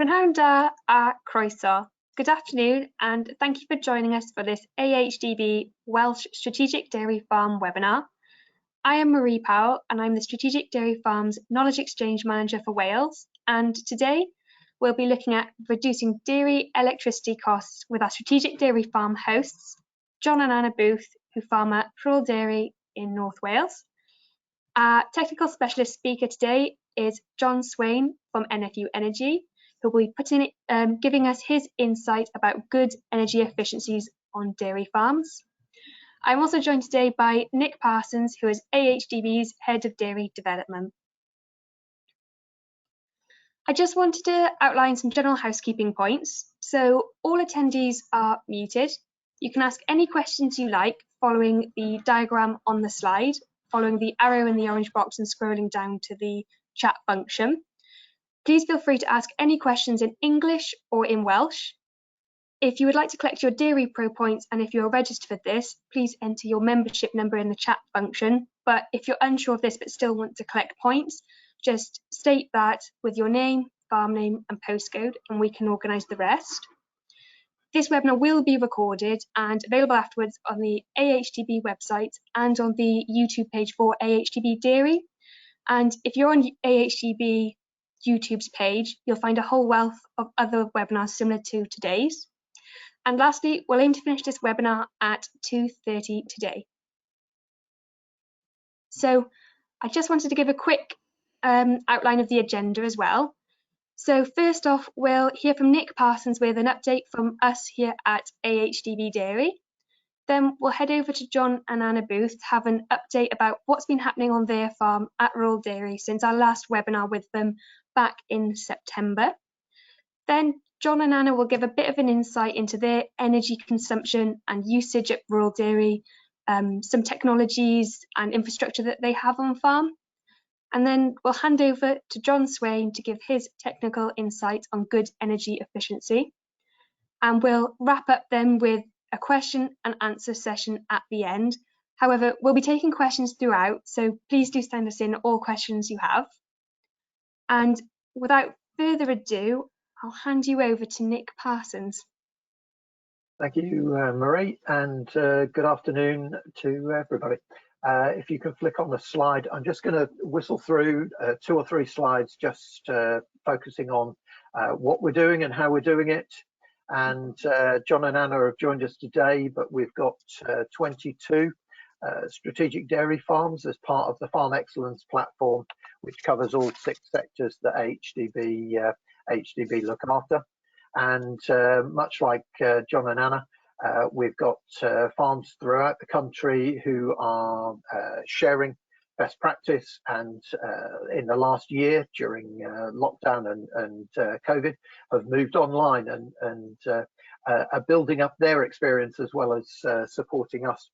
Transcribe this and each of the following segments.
Prynhawn da a croeso. Good afternoon and thank you for joining us for this AHDB Welsh Strategic Dairy Farm webinar. I am Marie Powell and I'm the Strategic Dairy Farm's Knowledge Exchange Manager for Wales, and today we'll be looking at reducing dairy electricity costs with our Strategic Dairy Farm hosts, John and Anna Booth, who farm at Rhual Dairy in North Wales. Our technical specialist speaker today is John Swain from Renewable Energy, who will be giving us his insight about good energy efficiencies on dairy farms. I'm also joined today by Nick Parsons, who is AHDB's Head of Dairy Development. I just wanted to outline some general housekeeping points. So all attendees are muted. You can ask any questions you like following the diagram on the slide, following the arrow in the orange box and scrolling down to the chat function. Please feel free to ask any questions in English or in Welsh. If you would like to collect your Dairy Pro points and if you are registered for this, please enter your membership number in the chat function. But if you're unsure of this but still want to collect points, just state that with your name, farm name and postcode, and we can organise the rest. This webinar will be recorded and available afterwards on the AHDB website and on the YouTube page for AHDB Dairy. And if you're on AHDB YouTube's page, you'll find a whole wealth of other webinars similar to today's. And lastly, we'll aim to finish this webinar at 2:30 today. So I just wanted to give a quick outline of the agenda as well. So first off, we'll hear from Nick Parsons with an update from us here at AHDB Dairy. Then we'll head over to John and Anna Booth to have an update about what's been happening on their farm at Rhual Dairy since our last webinar with them back in September. Then John and Anna will give a bit of an insight into their energy consumption and usage at Rhual Dairy, some technologies and infrastructure that they have on farm. And then we'll hand over to John Swain to give his technical insight on good energy efficiency. And we'll wrap up then with a question and answer session at the end. However, we'll be taking questions throughout, so please do send us in all questions you have. And without further ado, I'll hand you over to Nick Parsons. Thank you, Marie, and good afternoon to everybody. If you can flick on the slide, I'm just going to whistle through 2 or 3 slides, just focusing on what we're doing and how we're doing it. And John and Anna have joined us today, but we've got 22 strategic dairy farms as part of the Farm Excellence platform, which covers all 6 sectors that AHDB look after. And much like John and Anna, we've got farms throughout the country who are sharing best practice, and in the last year during lockdown and COVID have moved online and are building up their experience as well as supporting us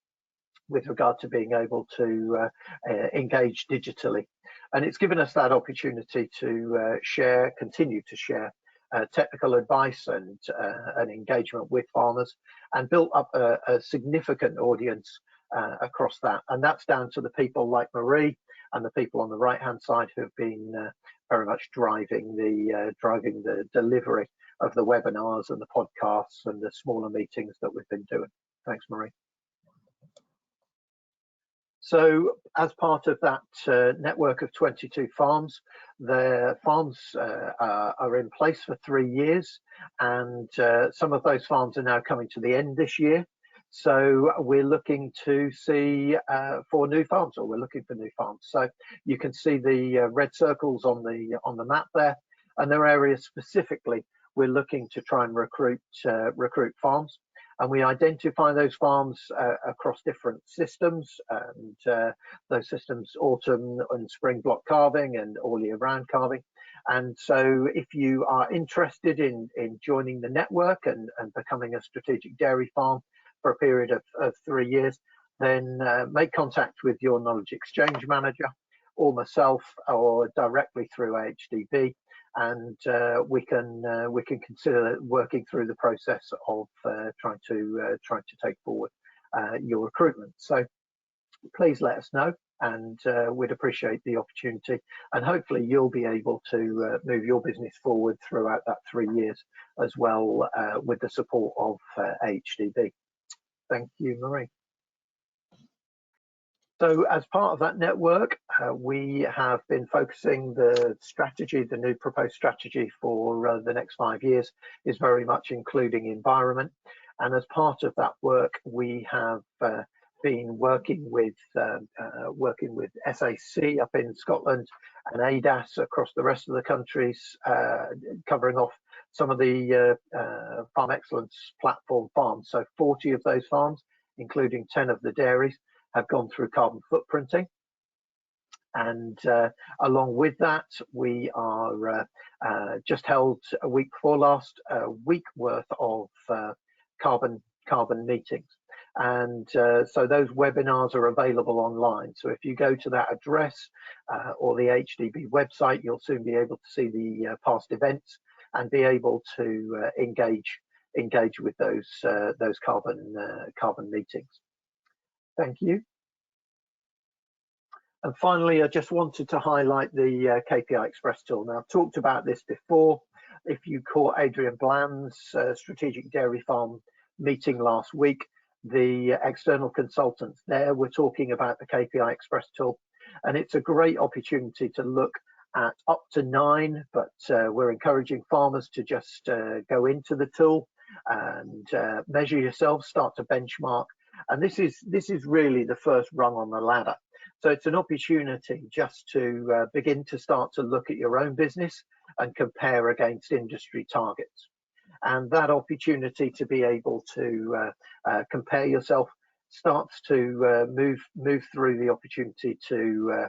with regard to being able to engage digitally. And it's given us that opportunity to continue to share technical advice and engagement with farmers, and built up a significant audience across that. And that's down to the people like Marie and the people on the right hand side who have been very much driving the delivery of the webinars and the podcasts and the smaller meetings that we've been doing. Thanks, Marie. So as part of that network of 22 farms, the farms are in place for 3 years, and some of those farms are now coming to the end this year. So we're looking to see for new farms, or we're looking for new farms. So you can see the red circles on the map there, and there are areas specifically we're looking to try and recruit farms. And we identify those farms across different systems, and those systems autumn and spring block calving and all year round calving. And so if you are interested in joining the network and becoming a strategic dairy farm for a period of 3 years, then make contact with your knowledge exchange manager or myself, or directly through AHDB. And we can consider working through the process of trying to take forward your recruitment. So please let us know. and we'd appreciate the opportunity, and hopefully you'll be able to move your business forward throughout that 3 years as well, with the support of AHDB. Thank you, Marie. So as part of that network, we have been focusing the strategy, the new proposed strategy for the next 5 years is very much including environment. And as part of that work, we have been working with SAC up in Scotland and ADAS across the rest of the countries, covering off some of the Farm Excellence Platform farms. So 40 of those farms, including 10 of the dairies, have gone through carbon footprinting, and along with that, we are just held a week before last a week worth of carbon meetings, and so those webinars are available online. So if you go to that address or the AHDB website, you'll soon be able to see the past events and be able to engage with those carbon meetings. Thank you. And finally, I just wanted to highlight the KPI Express tool. Now, I've talked about this before. If you caught Adrian Bland's strategic dairy farm meeting last week, the external consultants there were talking about the KPI Express tool, and it's a great opportunity to look at up to 9, but we're encouraging farmers to just go into the tool and measure yourselves, start to benchmark. And this is really the first rung on the ladder. So it's an opportunity just to begin to start to look at your own business and compare against industry targets. And that opportunity to be able to compare yourself starts to move through the opportunity to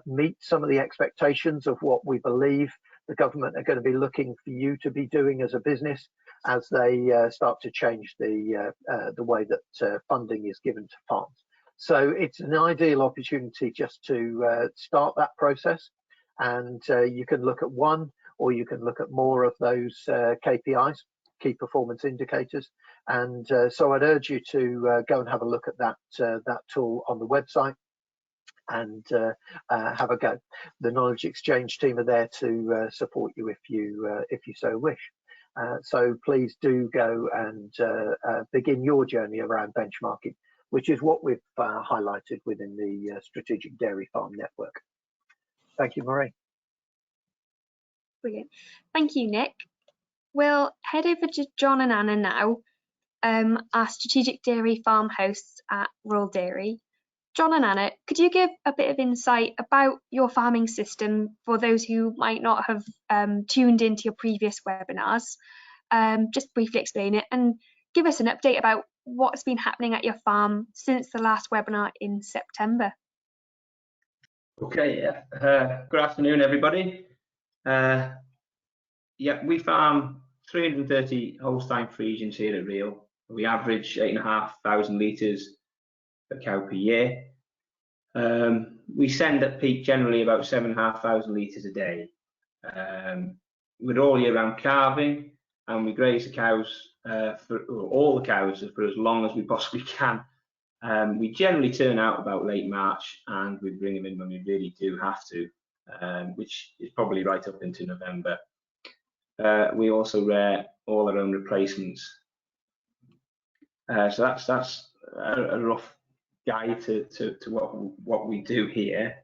meet some of the expectations of what we believe the government are going to be looking for you to be doing as a business, as they start to change the way that funding is given to farms. So it's an ideal opportunity just to start that process, and you can look at one, or you can look at more of those KPIs, key performance indicators. And so I'd urge you to go and have a look at that tool on the website and have a go. The Knowledge Exchange team are there to support you if you so wish. So please do go and begin your journey around benchmarking, which is what we've highlighted within the Strategic Dairy Farm Network. Thank you, Marie. Brilliant. Thank you, Nick. We'll head over to John and Anna now, our Strategic Dairy Farm hosts at Rhual Dairy. John and Anna, could you give a bit of insight about your farming system for those who might not have tuned into your previous webinars? Just briefly explain it and give us an update about what's been happening at your farm since the last webinar in September. Okay, yeah. Good afternoon, everybody. Yeah, we farm 330 Holstein Friesians here at Rhual. We average 8,500 litres per cow per year. We send at peak generally about 7,500 litres a day. We're all year round calving, and we graze the cows, all the cows, for as long as we possibly can. We generally turn out about late March, and we bring them in when we really do have to, which is probably right up into November. We also rear all our own replacements. So that's a rough guide to what we do here.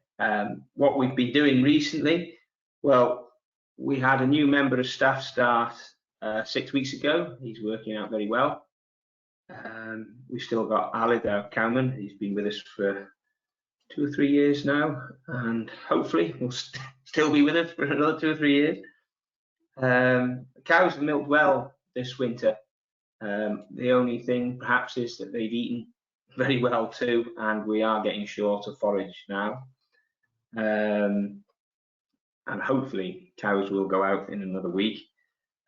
What we've been doing recently, well, we had a new member of staff start 6 weeks ago. He's working out very well. We've still got Alid, our cowman. He's been with us for 2 or 3 years now, and hopefully will still be with us for another 2 or 3 years. Cows have milked well this winter. The only thing perhaps is that they've eaten very well too, and we are getting short of forage now. And hopefully cows will go out in another week.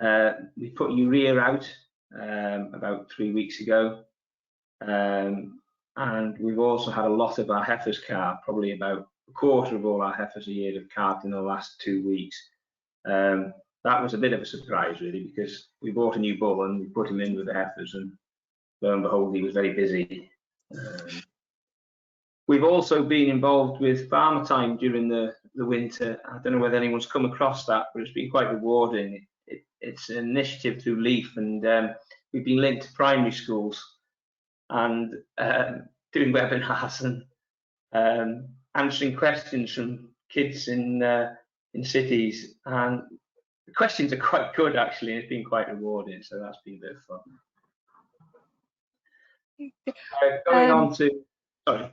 We put urea out about 3 weeks ago, and we've also had a lot of our heifers calved. Probably about a quarter of all our heifers a year have calved in the last 2 weeks. That was a bit of a surprise really, because we bought a new bull and we put him in with the heifers, and lo and behold he was very busy. We've also been involved with Farmer Time during the winter. I don't know whether anyone's come across that, but it's been quite rewarding. It's an initiative through LEAF, and we've been linked to primary schools and doing webinars and answering questions from kids in cities. And the questions are quite good, actually, and it's been quite rewarding, so that's been a bit of fun. Going on to, sorry.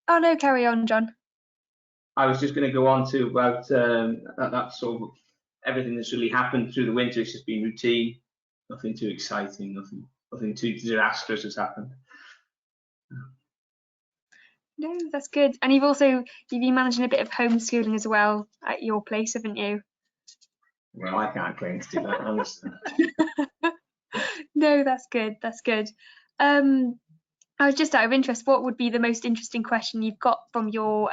Oh no, carry on, John. I was just going to go on to about that sort of everything that's really happened through the winter. It's just been routine, nothing too exciting, nothing too disastrous has happened. No, that's good. And you've been managing a bit of homeschooling as well at your place, haven't you? Well, I can't claim to do that, honestly. No, that's good. That's good. I was just out of interest, what would be the most interesting question you've got from your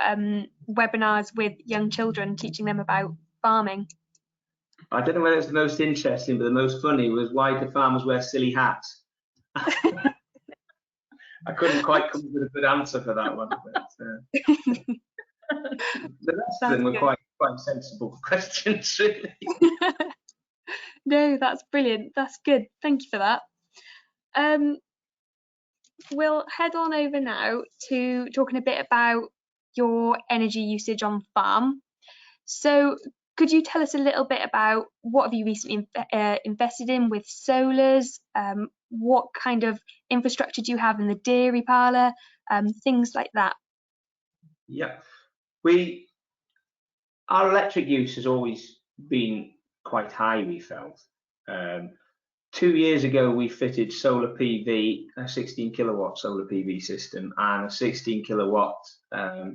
webinars with young children, teaching them about farming? I don't know whether it's the most interesting, but the most funny was, why do farmers wear silly hats? I couldn't quite come up with a good answer for that one. But, the rest of them were quite sensible questions, really. No, that's brilliant. That's good. Thank you for that. We'll head on over now to talking a bit about your energy usage on farm. So could you tell us a little bit about what have you recently invested in with solars? What kind of infrastructure do you have in the dairy parlour? Things like that. Yeah, our electric use has always been quite high, we felt. 2 years ago, we fitted solar PV, a 16 kilowatt solar PV system, and a 16 kilowatt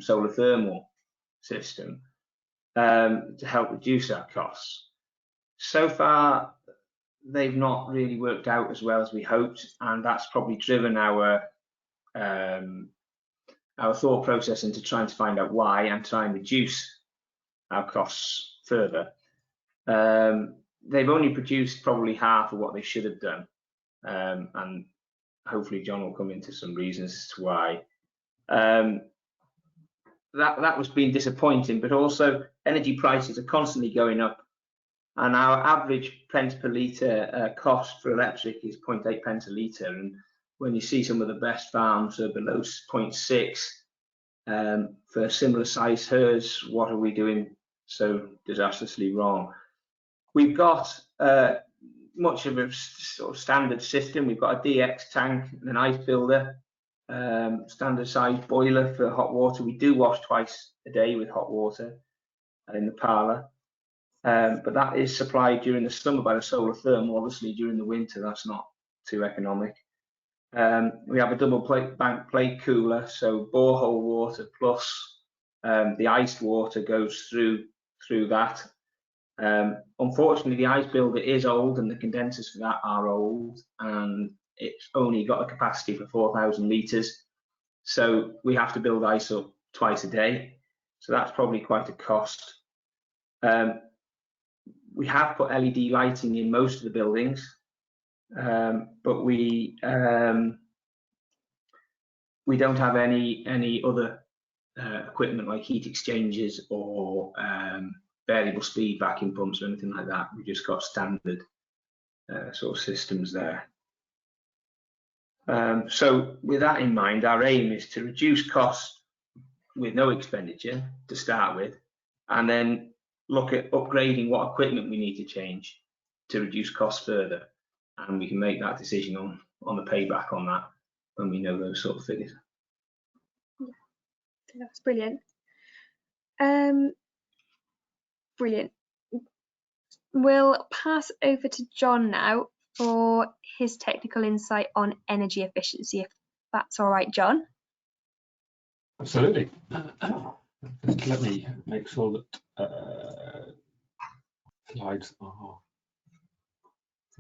solar thermal system to help reduce our costs. So far, they've not really worked out as well as we hoped, and that's probably driven our thought process into trying to find out why and try and reduce our costs further. They've only produced probably half of what they should have done, and hopefully John will come into some reasons as to why. That was being disappointing, but also energy prices are constantly going up, and our average pence per litre cost for electric is 0.8 pence a litre, and when you see some of the best farms are below 0.6 for similar size herds, what are we doing so disastrously wrong? We've got much of a sort of standard system. We've got a DX tank and an ice builder, standard size boiler for hot water. We do wash twice a day with hot water in the parlour, but that is supplied during the summer by the solar thermal. Obviously, during the winter, that's not too economic. We have a double bank plate cooler, so borehole water plus the iced water goes through that. Unfortunately, the ice builder is old and the condensers for that are old, and it's only got a capacity for 4,000 litres, so we have to build ice up twice a day, so that's probably quite a cost. We have put LED lighting in most of the buildings, but we don't have any other equipment like heat exchangers or variable speed vacuum pumps or anything like that. We've just got standard sort of systems there. So with that in mind, our aim is to reduce costs with no expenditure to start with, and then look at upgrading what equipment we need to change to reduce costs further, and we can make that decision on the payback on that when we know those sort of figures. Yeah, that's brilliant. Brilliant. We'll pass over to John now for his technical insight on energy efficiency, if that's all right, John. Absolutely. Just let me make sure that slides are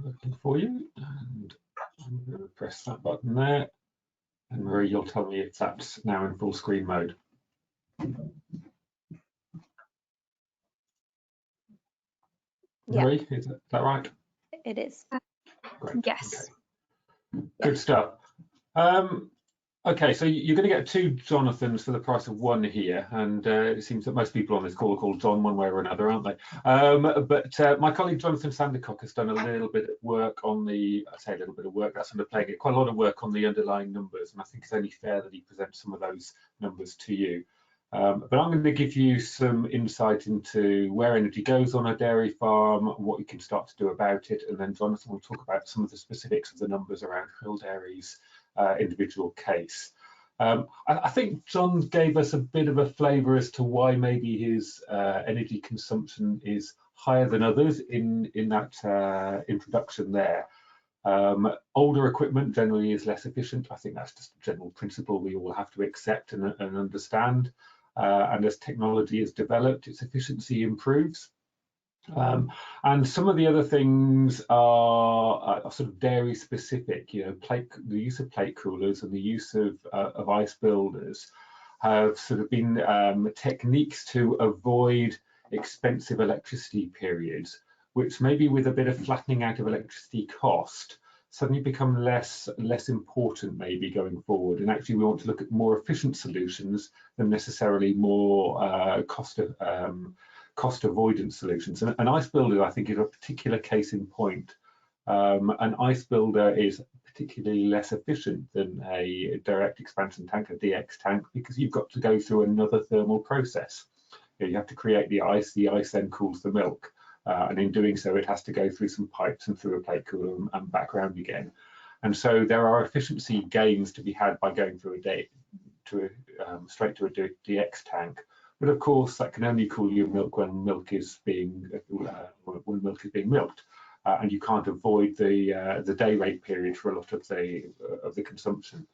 working for you, and I'm going to press that button there, and Marie, you'll tell me if that's now in full screen mode. Yeah. Marie, is that right? It is. Great. Yes. Okay. Good stuff. Okay, so you're going to get 2 Jonathans for the price of 1 here, and it seems that most people on this call are called John one way or another, aren't they? But my colleague Jonathan Sandercock has done a little bit of work on the, I say a little bit of work, that's underplaying it, quite a lot of work on the underlying numbers, and I think it's only fair that he presents some of those numbers to you. But I'm going to give you some insight into where energy goes on a dairy farm, what you can start to do about it, and then Jonathan will talk about some of the specifics of the numbers around Rhual Dairy's individual case. I think John gave us a bit of a flavour as to why maybe his energy consumption is higher than others in that introduction there. Older equipment generally is less efficient. I think that's just a general principle we all have to accept and understand. And as technology is developed, its efficiency improves. And some of the other things are sort of dairy specific, you know, the use of plate coolers and the use of ice builders have sort of been techniques to avoid expensive electricity periods, which maybe with a bit of flattening out of electricity cost suddenly become less important maybe going forward. And actually we want to look at more efficient solutions than necessarily more cost avoidance solutions. And an ice builder, I think, is a particular case in point. An ice builder is particularly less efficient than a direct expansion tank, a DX tank, because you've got to go through another thermal process. You have to create the ice then cools the milk. And in doing so, it has to go through some pipes and through a plate cooler and back round again. And so there are efficiency gains to be had by going through straight to a DX tank. But of course, that can only cool your milk when milk is being milked, and you can't avoid the day rate period for a lot of the consumption.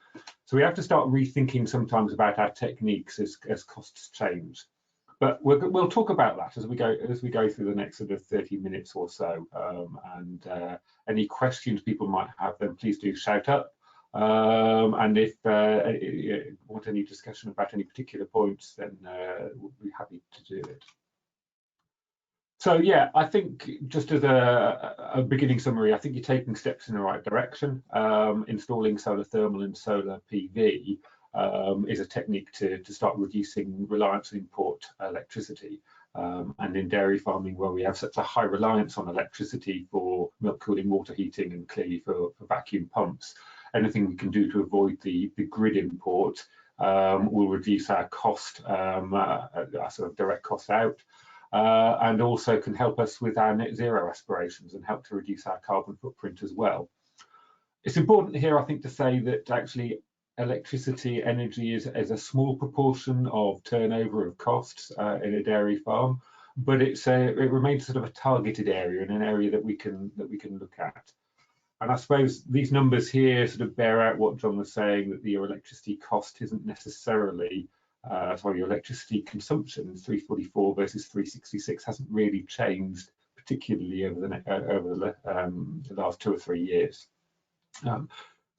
So we have to start rethinking sometimes about our techniques as costs change. But we'll talk about that as we go through the next sort of 30 minutes or so. And any questions people might have, then please do shout up. And if you want any discussion about any particular points, then we'll be happy to do it. So yeah, I think just as a beginning summary, I think you're taking steps in the right direction. Installing solar thermal and solar PV is a technique to start reducing reliance on import electricity. And in dairy farming, where we have such a high reliance on electricity for milk cooling, water heating, and clearly for vacuum pumps, anything we can do to avoid the grid import will reduce our cost, our sort of direct cost out, and also can help us with our net zero aspirations and help to reduce our carbon footprint as well. It's important here, I think, to say that actually electricity energy is a small proportion of turnover of costs in a dairy farm, but it remains sort of a targeted area and an area that we can look at. And I suppose these numbers here sort of bear out what John was saying, that your electricity cost isn't necessarily, your electricity consumption, 344 versus 366, hasn't really changed, particularly over the last 2 or 3 years.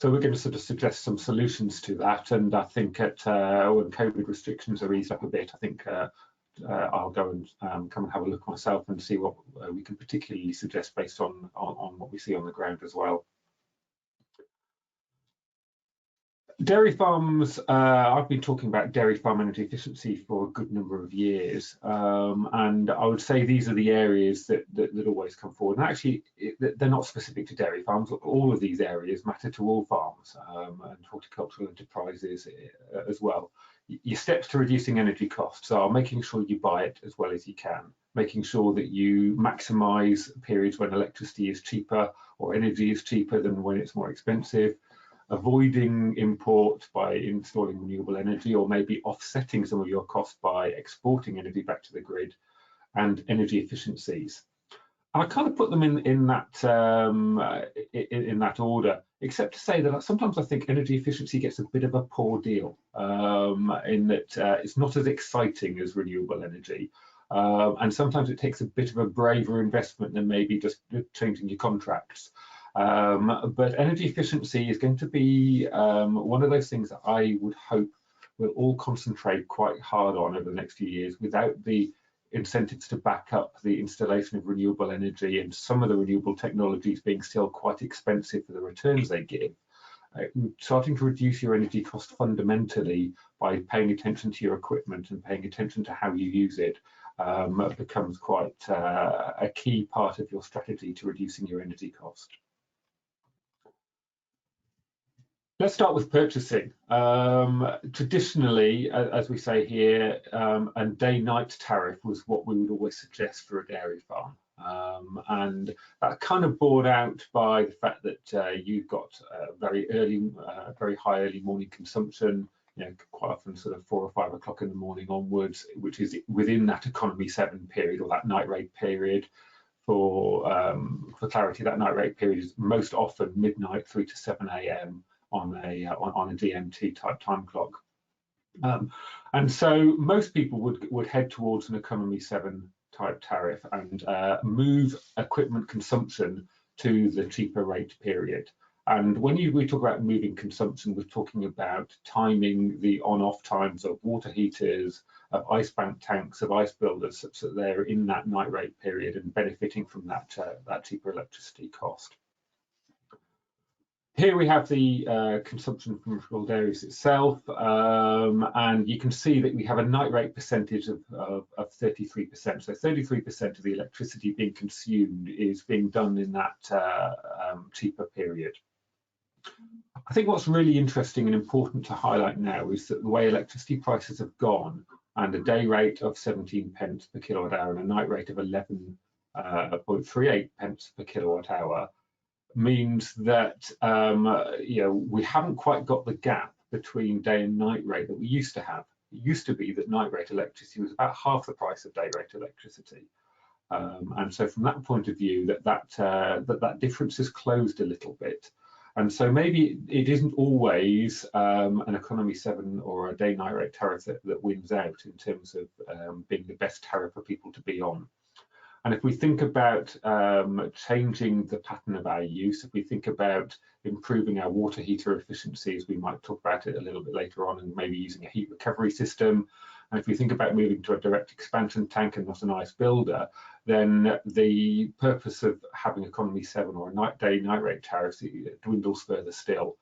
So we're going to sort of suggest some solutions to that. And I think when COVID restrictions are eased up a bit, I think I'll go and come and have a look myself and see what we can particularly suggest based on what we see on the ground as well. Dairy farms, I've been talking about dairy farm energy efficiency for a good number of years, and I would say these are the areas that always come forward. And actually, they're not specific to dairy farms. All of these areas matter to all farms and horticultural enterprises as well. Your steps to reducing energy costs are making sure you buy it as well as you can, making sure that you maximise periods when electricity is cheaper or energy is cheaper than when it's more expensive, avoiding import by installing renewable energy or maybe offsetting some of your costs by exporting energy back to the grid, and energy efficiencies. And I kind of put them in that order, except to say that sometimes I think energy efficiency gets a bit of a poor deal in that it's not as exciting as renewable energy. And sometimes it takes a bit of a braver investment than maybe just changing your contracts. But energy efficiency is going to be one of those things that I would hope we'll all concentrate quite hard on over the next few years, without the incentives to back up the installation of renewable energy and some of the renewable technologies being still quite expensive for the returns they give. starting to reduce your energy cost fundamentally by paying attention to your equipment and paying attention to how you use it becomes quite a key part of your strategy to reducing your energy cost. Let's start with purchasing. Traditionally, as we say here, a day-night tariff was what we would always suggest for a dairy farm. And that kind of borne out by the fact that you've got very high early morning consumption, quite often sort of 4 or 5 o'clock in the morning onwards, which is within that economy 7 period or that night rate period. For clarity, that night rate period is most often midnight through to 7 a.m. on a DMT type time clock. And so most people would head towards an economy 7 type tariff and move equipment consumption to the cheaper rate period. And when we talk about moving consumption, we're talking about timing the on-off times of water heaters, of ice bank tanks, of ice builders, such that they're in that night rate period and benefiting from that cheaper electricity cost. Here we have the consumption from Rhual Dairies itself, and you can see that we have a night rate percentage of 33%. So 33% of the electricity being consumed is being done in that cheaper period. I think what's really interesting and important to highlight now is that the way electricity prices have gone, and a day rate of 17 pence per kilowatt hour and a night rate of 11.38 pence per kilowatt hour, means that we haven't quite got the gap between day and night rate that we used to have. It used to be that night rate electricity was about half the price of day rate electricity, and so from that point of view, that difference has closed a little bit. And so maybe it isn't always an economy 7 or a day night rate tariff that wins out in terms of being the best tariff for people to be on. And if we think about changing the pattern of our use, if we think about improving our water heater efficiencies, we might talk about it a little bit later on, and maybe using a heat recovery system. And if we think about moving to a direct expansion tank and not an ice builder, then the purpose of having economy 7 or a night rate tariffs dwindles further still.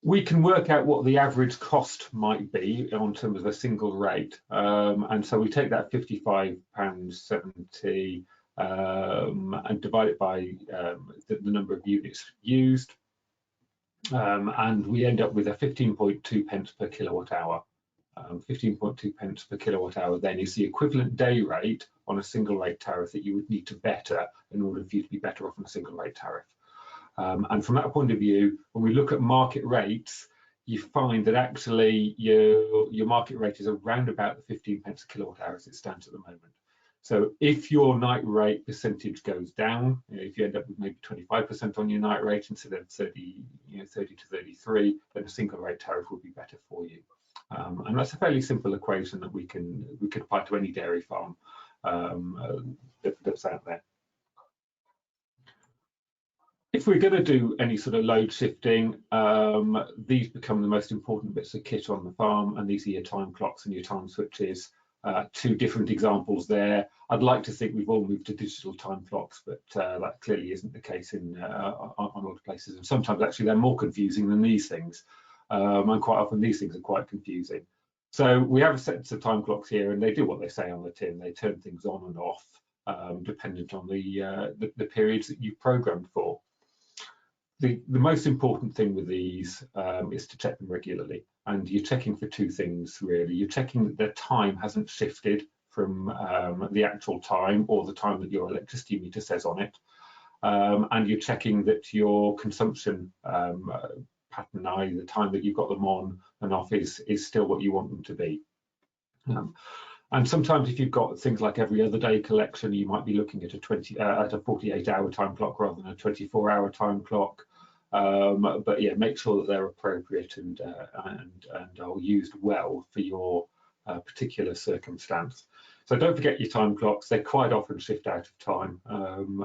We can work out what the average cost might be on terms of a single rate, and so we take that £55.70 and divide it by the number of units used, and we end up with a 15.2 pence per kilowatt hour. 15.2 pence per kilowatt hour then is the equivalent day rate on a single rate tariff that you would need to better in order for you to be better off on a single rate tariff. And from that point of view, when we look at market rates, you find that actually your market rate is around about the 15 pence a kilowatt hour as it stands at the moment. So if your night rate percentage goes down, if you end up with maybe 25% on your night rate instead of 30 to 33, then a single rate tariff will be better for you. And that's a fairly simple equation that we could apply to any dairy farm that's out there. If we're going to do any sort of load shifting, these become the most important bits of kit on the farm, and these are your time clocks and your time switches. 2 different examples there. I'd like to think we've all moved to digital time clocks, but that clearly isn't the case on a lot of places. And sometimes actually they're more confusing than these things. And quite often these things are quite confusing. So we have a set of time clocks here, and they do what they say on the tin. They turn things on and off, dependent on the periods that you've programmed for. The most important thing with these is to check them regularly, and you're checking for 2 things really. You're checking that their time hasn't shifted from the actual time or the time that your electricity meter says on it, and you're checking that your consumption pattern, i.e. the time that you've got them on and off, is still what you want them to be. And sometimes if you've got things like every other day collection, you might be looking at a 48-hour time clock rather than a 24-hour time clock. But yeah, make sure that they're appropriate and are used well for your particular circumstance. So don't forget your time clocks. They quite often shift out of time,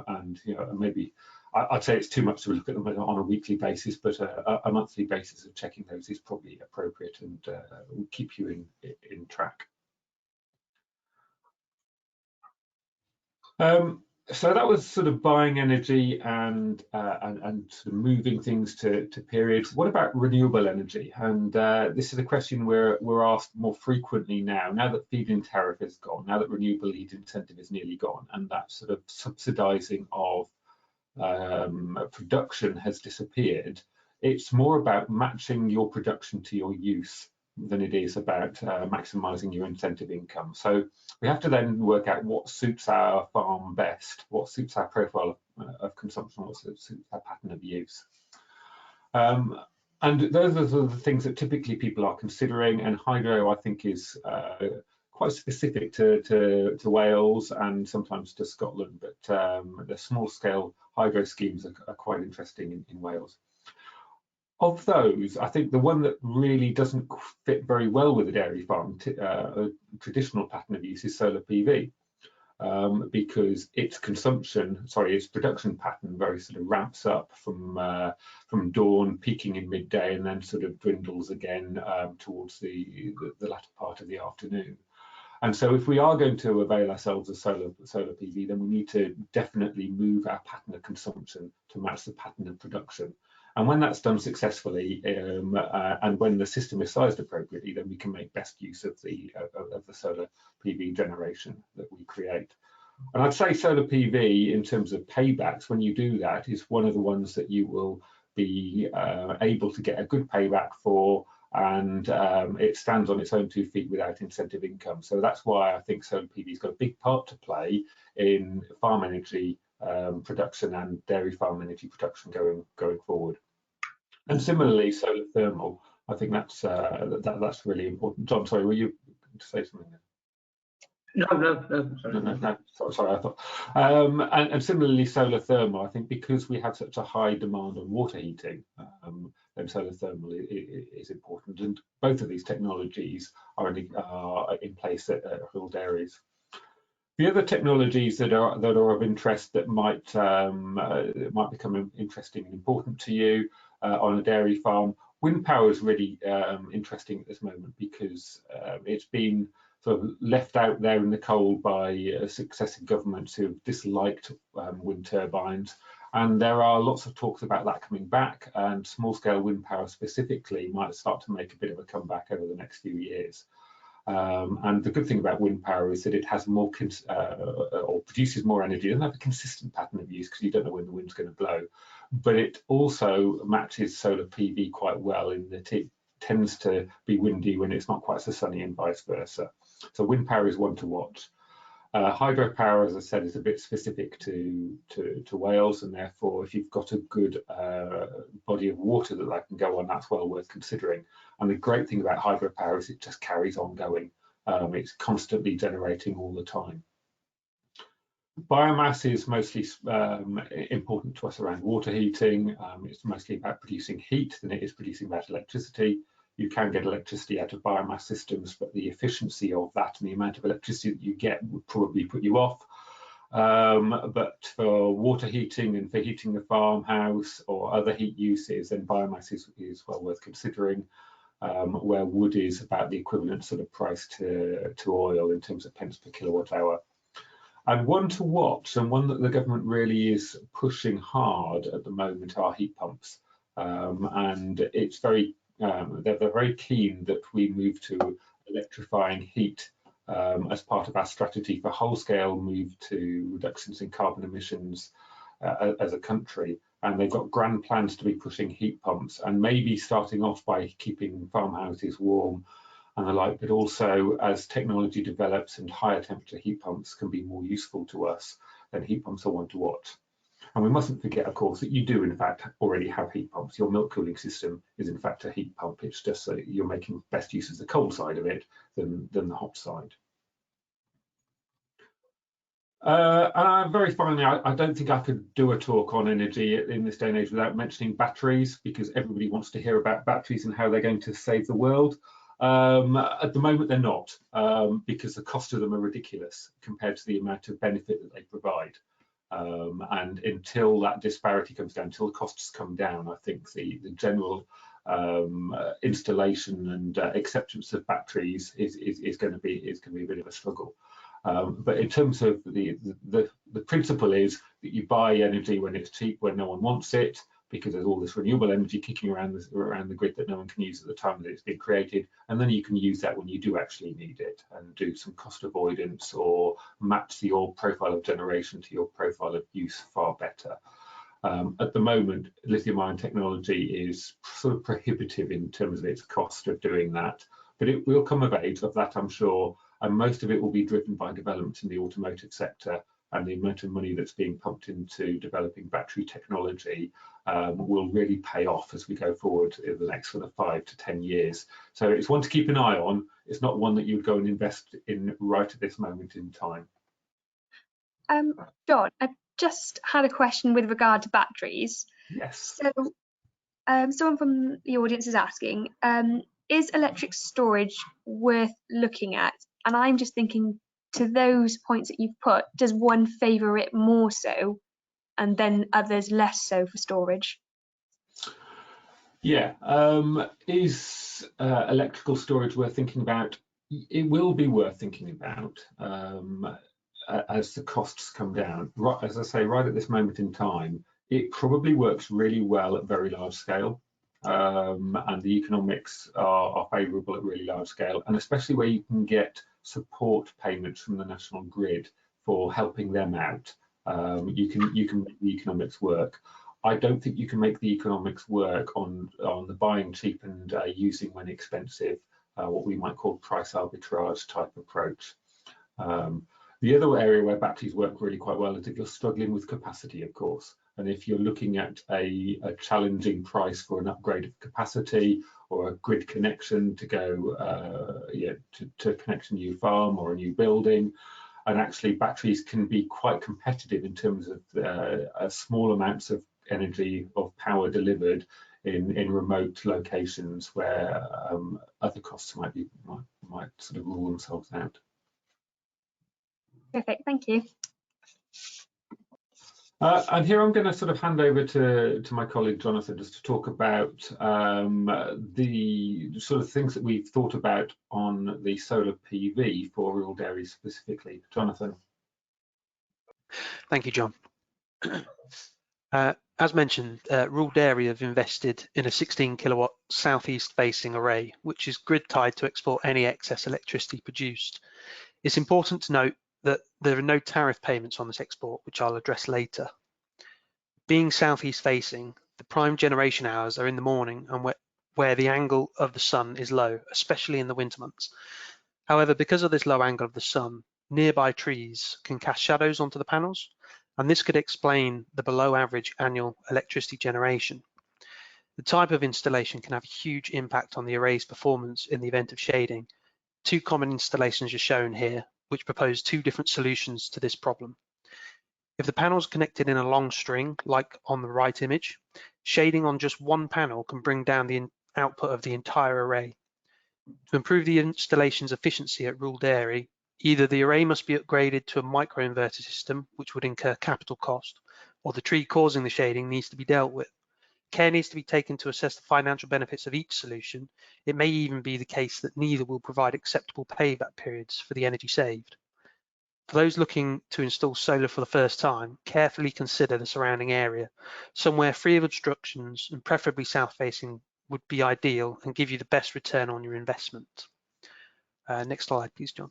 and maybe I'd say it's too much to look at them on a weekly basis, but a monthly basis of checking those is probably appropriate and will keep you in track. So that was sort of buying energy and sort of moving things to periods. What about renewable energy? And this is a question we're asked more frequently now that feed-in tariff is gone, now that renewable heat incentive is nearly gone, and that sort of subsidising of production has disappeared. It's more about matching your production to your use than it is about maximising your incentive income. So we have to then work out what suits our farm best, what suits our profile of consumption, what suits our pattern of use. And those are the things that typically people are considering, and hydro, I think, is quite specific to Wales and sometimes to Scotland, but the small-scale hydro schemes are quite interesting in Wales. Of those, I think the one that really doesn't fit very well with a dairy farm, a traditional pattern of use, is solar PV, because its production pattern very sort of ramps up from dawn, peaking in midday, and then sort of dwindles again towards the latter part of the afternoon. And so if we are going to avail ourselves of solar PV, then we need to definitely move our pattern of consumption to match the pattern of production. And when that's done successfully, and when the system is sized appropriately, then we can make best use of the solar PV generation that we create. And I'd say solar PV, in terms of paybacks, when you do that, is one of the ones that you will be able to get a good payback for, and it stands on its own 2 feet without incentive income. So that's why I think solar PV's got a big part to play in farm energy production and dairy farm energy production going forward. And similarly, solar thermal, I think that's really important. John, sorry, were you to say something there? No, sorry, I thought. And similarly, solar thermal, I think, because we have such a high demand on water heating, then solar thermal is important. And both of these technologies are in place at Rhual Dairies. The other technologies that are of interest that might become interesting and important to you on a dairy farm, wind power is really interesting at this moment, because it's been sort of left out there in the cold by successive governments who have disliked wind turbines. And there are lots of talks about that coming back, and small-scale wind power specifically might start to make a bit of a comeback over the next few years. And the good thing about wind power is that it has more or produces more energy. It doesn't have a consistent pattern of use because you don't know when the wind's going to blow, but it also matches solar PV quite well in that it tends to be windy when it's not quite so sunny, and vice versa. So wind power is one to watch. Hydropower, as I said, is a bit specific to Wales, and therefore if you've got a good body of water that can go on, that's well worth considering. And the great thing about hydropower is it just carries on going. It's constantly generating all the time. Biomass is mostly important to us around water heating. It's mostly about producing heat than it is producing about electricity. You can get electricity out of biomass systems, but the efficiency of that and the amount of electricity that you get would probably put you off. But for water heating and for heating the farmhouse or other heat uses, then biomass is well worth considering, where wood is about the equivalent sort of price to oil in terms of pence per kilowatt hour. And one to watch, and one that the government really is pushing hard at the moment, are heat pumps. And it's they're very keen that we move to electrifying heat as part of our strategy for whole-scale move to reductions in carbon emissions as a country. And they've got grand plans to be pushing heat pumps, and maybe starting off by keeping farmhouses warm and the like, but also as technology develops and higher temperature heat pumps can be more useful to us, then heat pumps are one to watch. And we mustn't forget, of course, that you do in fact already have heat pumps. Your milk cooling system is in fact a heat pump. It's just so you're making best use of the cold side of it than the hot side. And very finally, I don't think I could do a talk on energy in this day and age without mentioning batteries, because everybody wants to hear about batteries and how they're going to save the world. At the moment, they're not, because the cost of them are ridiculous compared to the amount of benefit that they provide. And until that disparity comes down, until the costs come down, I think the general installation and acceptance of batteries is going to be a bit of a struggle. But in terms of the principle is that you buy energy when it's cheap, when no one wants it, because there's all this renewable energy kicking around the grid that no one can use at the time that it's been created, and then you can use that when you do actually need it and do some cost avoidance or match your profile of generation to your profile of use far better. At the moment, lithium-ion technology is sort of prohibitive in terms of its cost of doing that, but it will come of age of that, I'm sure, and most of it will be driven by developments in the automotive sector, and the amount of money that's being pumped into developing battery technology will really pay off as we go forward in the next sort of 5 to 10 years. So it's one to keep an eye on. It's not one that you would go and invest in right at this moment in time. John, I just had a question with regard to batteries. Yes. So someone from the audience is asking, is electric storage worth looking at? And I'm just thinking, to those points that you've put, does one favour it more so and then others less so for storage? Yeah, is electrical storage worth thinking about? It will be worth thinking about as the costs come down. Right, as I say, right at this moment in time, it probably works really well at very large scale, and the economics are favourable at really large scale, and especially where you can get support payments from the national grid for helping them out. You can make the economics work. I don't think you can make the economics work on the buying cheap and using when expensive, what we might call price arbitrage type approach. The other area where batteries work really quite well is if you're struggling with capacity, of course, and if you're looking at a challenging price for an upgrade of capacity or a grid connection to go to connect a new farm or a new building. And actually batteries can be quite competitive in terms of small amounts of energy of power delivered in remote locations where other costs might sort of rule themselves out. Perfect, thank you. And here I'm going to sort of hand over to my colleague Jonathan just to talk about the sort of things that we've thought about on the solar PV for Rhual Dairy specifically. Jonathan. Thank you, John. As mentioned, Rhual Dairy have invested in a 16 kilowatt southeast facing array, which is grid tied to export any excess electricity produced. It's important to note that there are no tariff payments on this export, which I'll address later. Being southeast facing, the prime generation hours are in the morning and where the angle of the sun is low, especially in the winter months. However, because of this low angle of the sun, nearby trees can cast shadows onto the panels, and this could explain the below average annual electricity generation. The type of installation can have a huge impact on the array's performance in the event of shading. Two common installations are shown here, which propose two different solutions to this problem. If the panels are connected in a long string, like on the right image, shading on just one panel can bring down the output of the entire array. To improve the installation's efficiency at Rhual Dairy, either the array must be upgraded to a microinverter system, which would incur capital cost, or the tree causing the shading needs to be dealt with. Care needs to be taken to assess the financial benefits of each solution. It may even be the case that neither will provide acceptable payback periods for the energy saved. For those looking to install solar for the first time, carefully consider the surrounding area. Somewhere free of obstructions and preferably south-facing would be ideal and give you the best return on your investment. Next slide, please, John.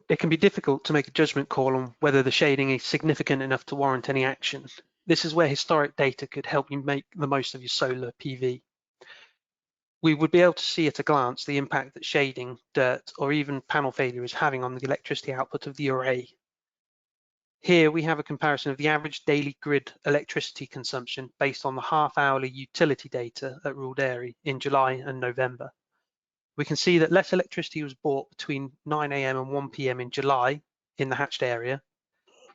It can be difficult to make a judgment call on whether the shading is significant enough to warrant any action. This is where historic data could help you make the most of your solar PV. We would be able to see at a glance the impact that shading, dirt, or even panel failure is having on the electricity output of the array. Here we have a comparison of the average daily grid electricity consumption based on the half-hourly utility data at Rhual Dairy in July and November. We can see that less electricity was bought between 9 AM and 1 PM in July in the hatched area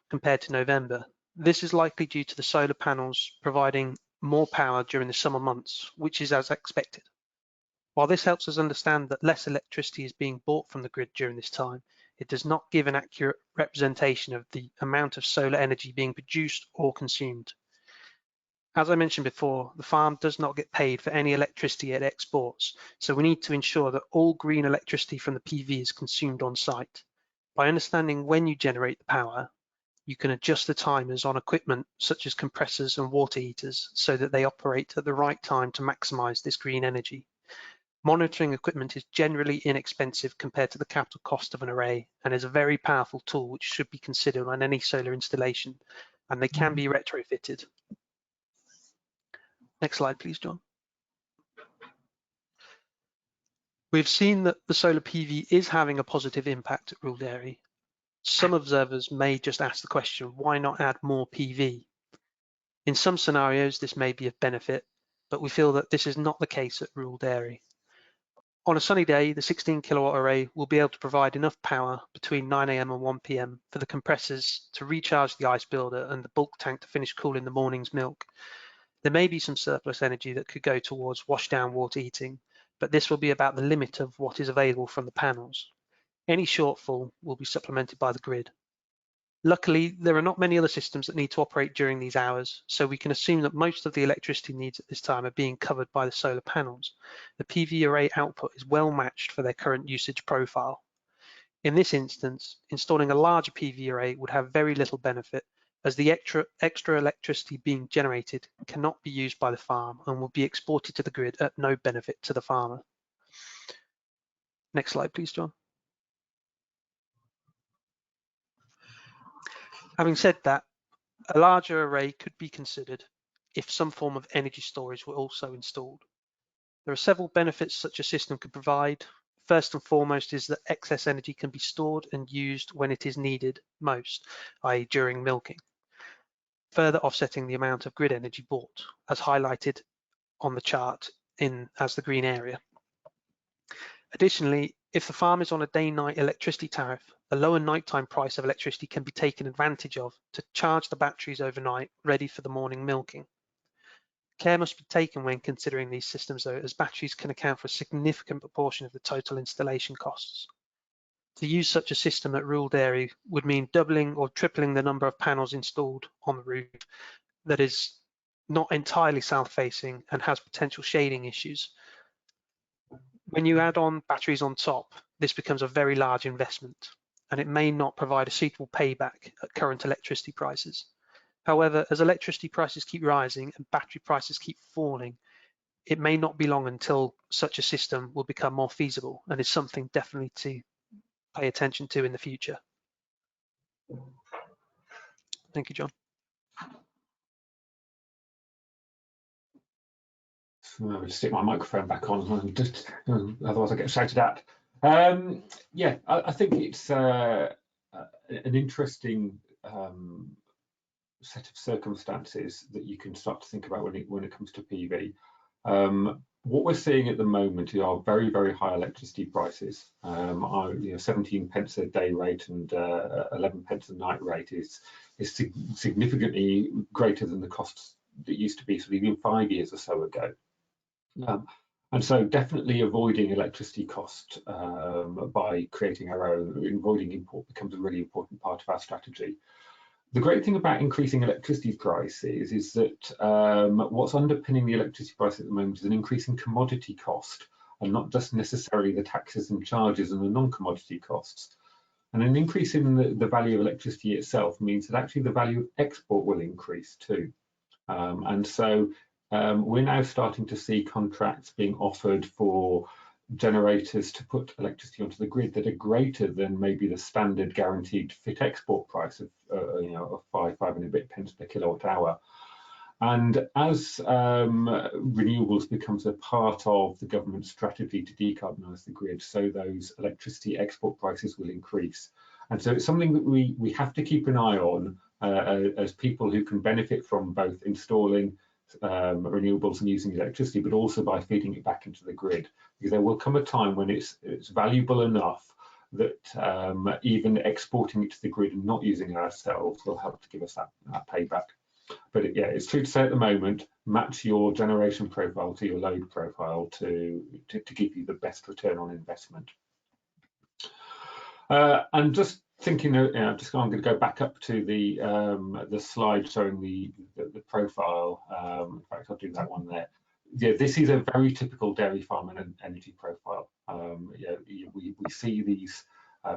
compared to November. This is likely due to the solar panels providing more power during the summer months, which is as expected. While this helps us understand that less electricity is being bought from the grid during this time, it does not give an accurate representation of the amount of solar energy being produced or consumed. As I mentioned before, the farm does not get paid for any electricity it exports, so we need to ensure that all green electricity from the PV is consumed on site. By understanding when you generate the power, you can adjust the timers on equipment such as compressors and water heaters so that they operate at the right time to maximize this green energy. Monitoring equipment is generally inexpensive compared to the capital cost of an array and is a very powerful tool which should be considered on any solar installation, and they can be retrofitted. Next slide, please, John. We've seen that the solar PV is having a positive impact at Rhual Dairy. Some observers may just ask the question, why not add more PV? In some scenarios, this may be of benefit, but we feel that this is not the case at Rhual Dairy. On a sunny day, the 16 kilowatt array will be able to provide enough power between 9 AM and 1 PM for the compressors to recharge the ice builder and the bulk tank to finish cooling the morning's milk. There may be some surplus energy that could go towards washdown water heating, but this will be about the limit of what is available from the panels. Any shortfall will be supplemented by the grid. Luckily, there are not many other systems that need to operate during these hours, so we can assume that most of the electricity needs at this time are being covered by the solar panels. The PV array output is well matched for their current usage profile. In this instance, installing a larger PV array would have very little benefit, as the extra electricity being generated cannot be used by the farm and will be exported to the grid at no benefit to the farmer. Next slide, please, John. Having said that, a larger array could be considered if some form of energy storage were also installed. There are several benefits such a system could provide. First and foremost is that excess energy can be stored and used when it is needed most, i.e. during milking, further offsetting the amount of grid energy bought, as highlighted on the chart as the green area. Additionally, if the farm is on a day-night electricity tariff, a lower nighttime price of electricity can be taken advantage of to charge the batteries overnight, ready for the morning milking. Care must be taken when considering these systems though, as batteries can account for a significant proportion of the total installation costs. To use such a system at Rhual Dairy would mean doubling or tripling the number of panels installed on the roof that is not entirely south-facing and has potential shading issues. When you add on batteries on top, this becomes a very large investment, and it may not provide a suitable payback at current electricity prices. However, as electricity prices keep rising and battery prices keep falling, it may not be long until such a system will become more feasible and is something definitely to pay attention to in the future. Thank you, John. So I'm going to stick my microphone back on, otherwise I get shouted at. Yeah, I think it's an interesting set of circumstances that you can start to think about when it comes to PV. What we're seeing at the moment are very, very high electricity prices. 17 pence a day rate and 11 pence a night rate is significantly greater than the costs that used to be sort of even 5 years or so ago. And so definitely avoiding electricity cost by creating our own, avoiding import becomes a really important part of our strategy. The great thing about increasing electricity prices is that what's underpinning the electricity price at the moment is an increase in commodity cost, and not just necessarily the taxes and charges and the non-commodity costs. And an increase in the value of electricity itself means that actually the value of export will increase too. And so we're now starting to see contracts being offered for generators to put electricity onto the grid that are greater than maybe the standard guaranteed fit export price of of 5 and a bit pence per kilowatt hour. And as renewables becomes a part of the government's strategy to decarbonise the grid, so those electricity export prices will increase. And so it's something that we have to keep an eye on as people who can benefit from both installing renewables and using electricity, but also by feeding it back into the grid, because there will come a time when it's valuable enough that even exporting it to the grid and not using it ourselves will help to give us that payback. But yeah, it's true to say at the moment, match your generation profile to your load profile to give you the best return on investment. And just thinking, I'm going to go back up to the slide showing the profile. In fact, I'll do that one there. Yeah, this is a very typical dairy farm and an energy profile. We see these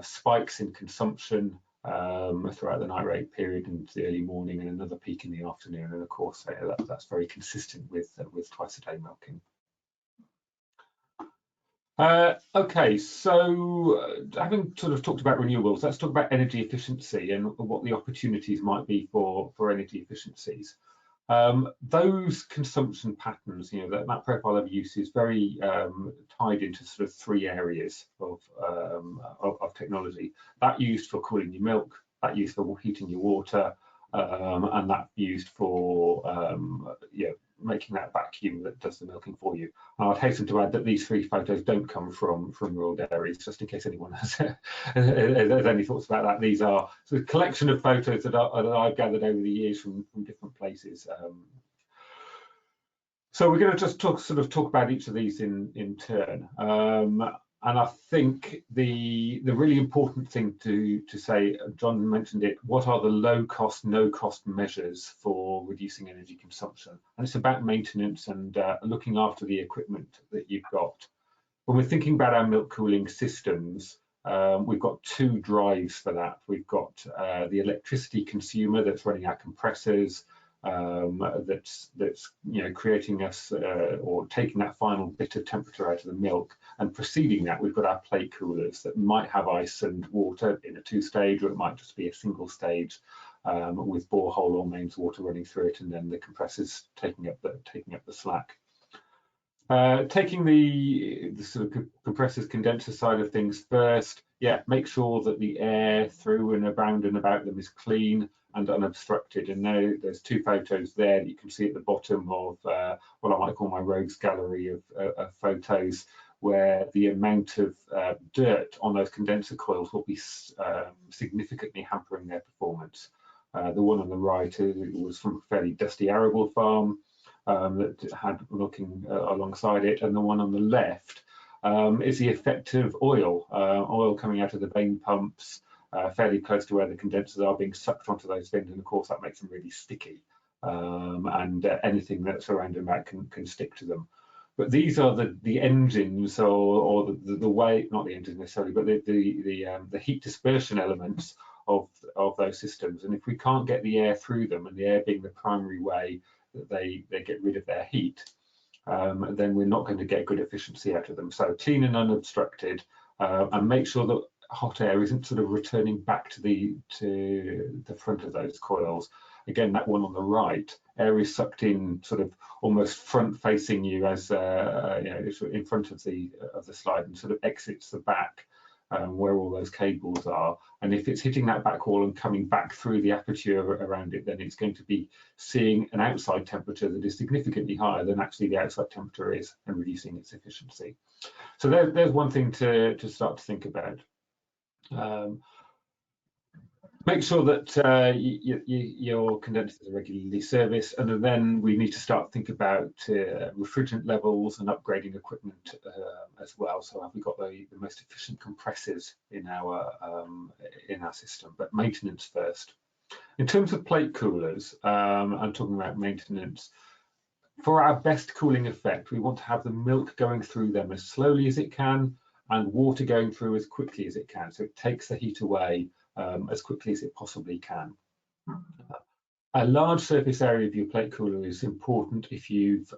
spikes in consumption throughout the night rate period into the early morning, and another peak in the afternoon. And of course, that's very consistent with twice a day milking. Okay, so having sort of talked about renewables, let's talk about energy efficiency and what the opportunities might be for energy efficiencies. Those consumption patterns, that profile of use is very tied into sort of three areas of technology. That used for cooling your milk, that used for heating your water, and that used for making that vacuum that does the milking for you. And I'd hasten to add that these three photos don't come from Rhual Dairy, just in case anyone has any thoughts about that. These are sort of a collection of photos that I've gathered over the years from different places. So we're going to just talk about each of these in turn. And I think the really important thing to say, John mentioned it, what are the low cost, no cost measures for reducing energy consumption? And it's about maintenance and looking after the equipment that you've got. When we're thinking about our milk cooling systems, we've got two drives for that. We've got the electricity consumer that's running our compressors, that's creating us or taking that final bit of temperature out of the milk, and preceding that we've got our plate coolers that might have ice and water in a two-stage, or it might just be a single stage with borehole or mains water running through it, and then the compressors taking up the slack. Taking the sort of compressors condenser side of things first, make sure that the air through and around and about them is clean and unobstructed. And now there's two photos there that you can see at the bottom of what I might call my rogues gallery of photos, where the amount of dirt on those condenser coils will be significantly hampering their performance. The one on the right was from a fairly dusty arable farm that had looking alongside it, and the one on the left is the effect of oil coming out of the vane pumps fairly close to where the condensers are, being sucked onto those fins, and of course that makes them really sticky, and anything that's around and about can stick to them. But these are the engines, or the way, not the engines necessarily, but the heat dispersion elements of those systems. And if we can't get the air through them, and the air being the primary way that they get rid of their heat, then we're not going to get good efficiency out of them. So clean and unobstructed, and make sure that hot air isn't sort of returning back to the front of those coils. Again, that one on the right, air is sucked in sort of almost front facing you, as in front of the slide, and sort of exits the back where all those cables are. And if it's hitting that back wall and coming back through the aperture around it, then it's going to be seeing an outside temperature that is significantly higher than actually the outside temperature is, and reducing its efficiency. So there's one thing to start to think about. Make sure that your condensers are regularly serviced, and then we need to start thinking about refrigerant levels and upgrading equipment as well. So have we got the most efficient compressors in our system? But maintenance first. In terms of plate coolers, I'm talking about maintenance. For our best cooling effect, we want to have the milk going through them as slowly as it can, and water going through as quickly as it can. So it takes the heat away as quickly as it possibly can. A large surface area of your plate cooler is important if you've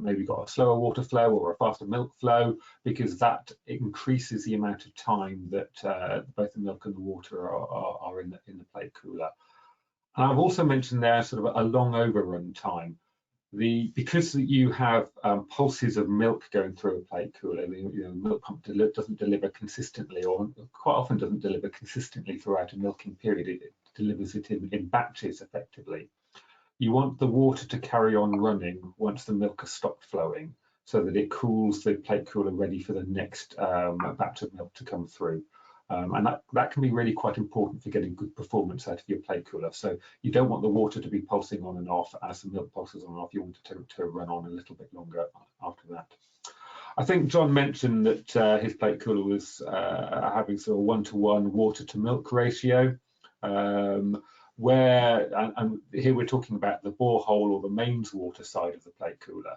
maybe got a slower water flow or a faster milk flow, because that increases the amount of time that both the milk and the water are in the plate cooler. And I've also mentioned there sort of a long overrun time. Because you have pulses of milk going through a plate cooler, the milk pump doesn't deliver consistently, or quite often doesn't deliver consistently throughout a milking period. It delivers it in batches effectively. You want the water to carry on running once the milk has stopped flowing, so that it cools the plate cooler ready for the next batch of milk to come through. And that can be really quite important for getting good performance out of your plate cooler. So you don't want the water to be pulsing on and off as the milk pulses on and off. You want it to run on a little bit longer after that. I think John mentioned that his plate cooler was having sort of 1-to-1 water to milk ratio, where, and here we're talking about the borehole or the mains water side of the plate cooler.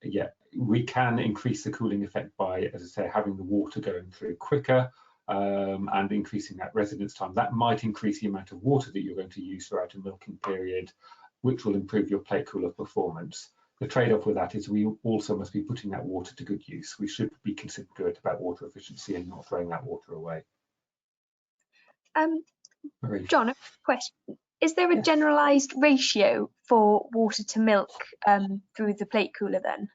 Yeah, we can increase the cooling effect by, as I say, having the water going through quicker and increasing that residence time. That might increase the amount of water that you're going to use throughout a milking period, which will improve your plate cooler performance. The trade-off with that is we also must be putting that water to good use. We should be considerate about water efficiency and not throwing that water away. John, a question. Is there a generalised ratio for water to milk through the plate cooler then?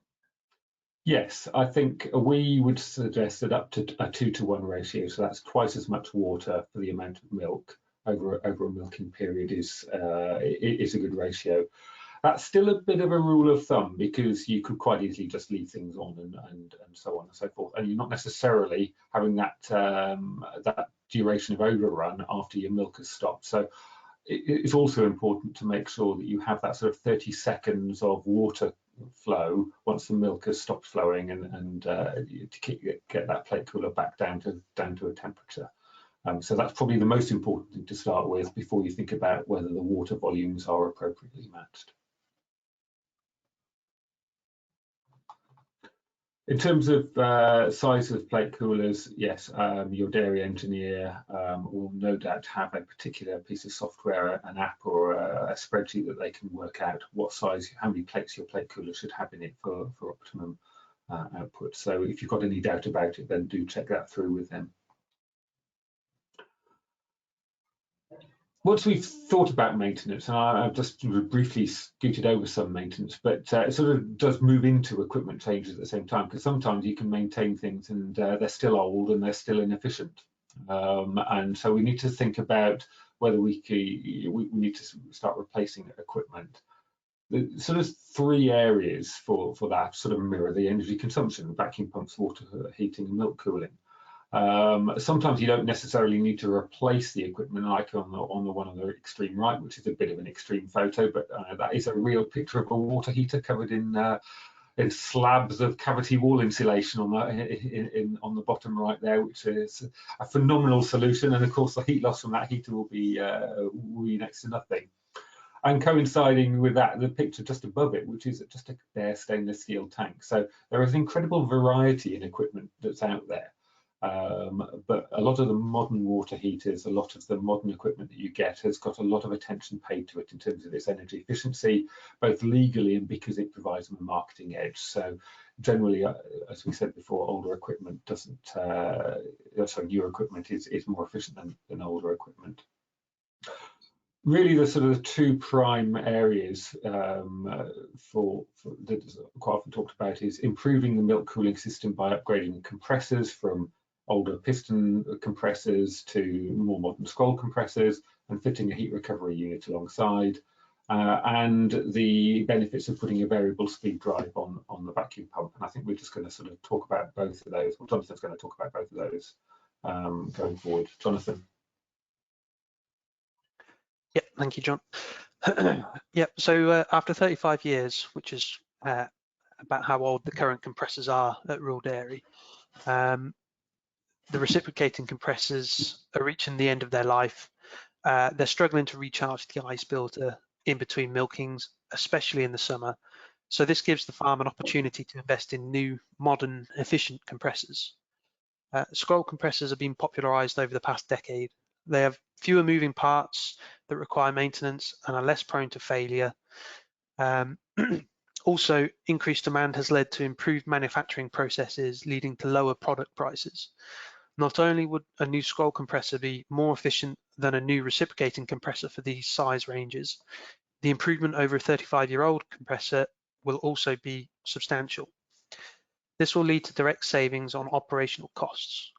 Yes, I think we would suggest that up to a 2-to-1 ratio. So that's twice as much water for the amount of milk over a milking period is a good ratio. That's still a bit of a rule of thumb because you could quite easily just leave things on and so on and so forth, and you're not necessarily having that that duration of overrun after your milk has stopped. So it's also important to make sure that you have that sort of 30 seconds of water flow once the milk has stopped flowing, and to get that plate cooler back down to a temperature. So that's probably the most important thing to start with before you think about whether the water volumes are appropriately matched. In terms of size of plate coolers, yes, your dairy engineer will no doubt have a particular piece of software, an app or a spreadsheet that they can work out what size, how many plates your plate cooler should have in it for optimum output. So if you've got any doubt about it, then do check that through with them. Once we've thought about maintenance, and I've just briefly scooted over some maintenance, but it sort of does move into equipment changes at the same time, because sometimes you can maintain things and they're still old and they're still inefficient. And so we need to think about whether we need to start replacing equipment. The sort of 3 areas for that sort of mirror the energy consumption: vacuum pumps, water heating, and milk cooling. Sometimes you don't necessarily need to replace the equipment, like on the one on the extreme right, which is a bit of an extreme photo, but that is a real picture of a water heater covered in slabs of cavity wall insulation on the bottom right there, which is a phenomenal solution. And of course, the heat loss from that heater will be next to nothing. And coinciding with that, the picture just above it, which is just a bare stainless steel tank. So there is an incredible variety in equipment that's out there. But a lot of the modern water heaters, a lot of the modern equipment that you get has got a lot of attention paid to it in terms of its energy efficiency, both legally and because it provides them a marketing edge. So generally, as we said before, older equipment doesn't, newer equipment is more efficient than older equipment. Really, the sort of the 2 prime areas for that quite often talked about is improving the milk cooling system by upgrading compressors from older piston compressors to more modern scroll compressors, and fitting a heat recovery unit alongside, and the benefits of putting a variable speed drive on the vacuum pump. And I think we're just going to sort of talk about both of those. Well, Jonathan's going to talk about both of those going forward. Jonathan. Yep, thank you, John. Yep, so after 35 years, which is about how old the current compressors are at Rhual Dairy, the reciprocating compressors are reaching the end of their life. They're struggling to recharge the ice builder in between milkings, especially in the summer. So this gives the farm an opportunity to invest in new, modern, efficient compressors. Scroll compressors have been popularized over the past decade. They have fewer moving parts that require maintenance and are less prone to failure. Also, increased demand has led to improved manufacturing processes, leading to lower product prices. Not only would a new scroll compressor be more efficient than a new reciprocating compressor for these size ranges, the improvement over a 35-year-old compressor will also be substantial. This will lead to direct savings on operational costs.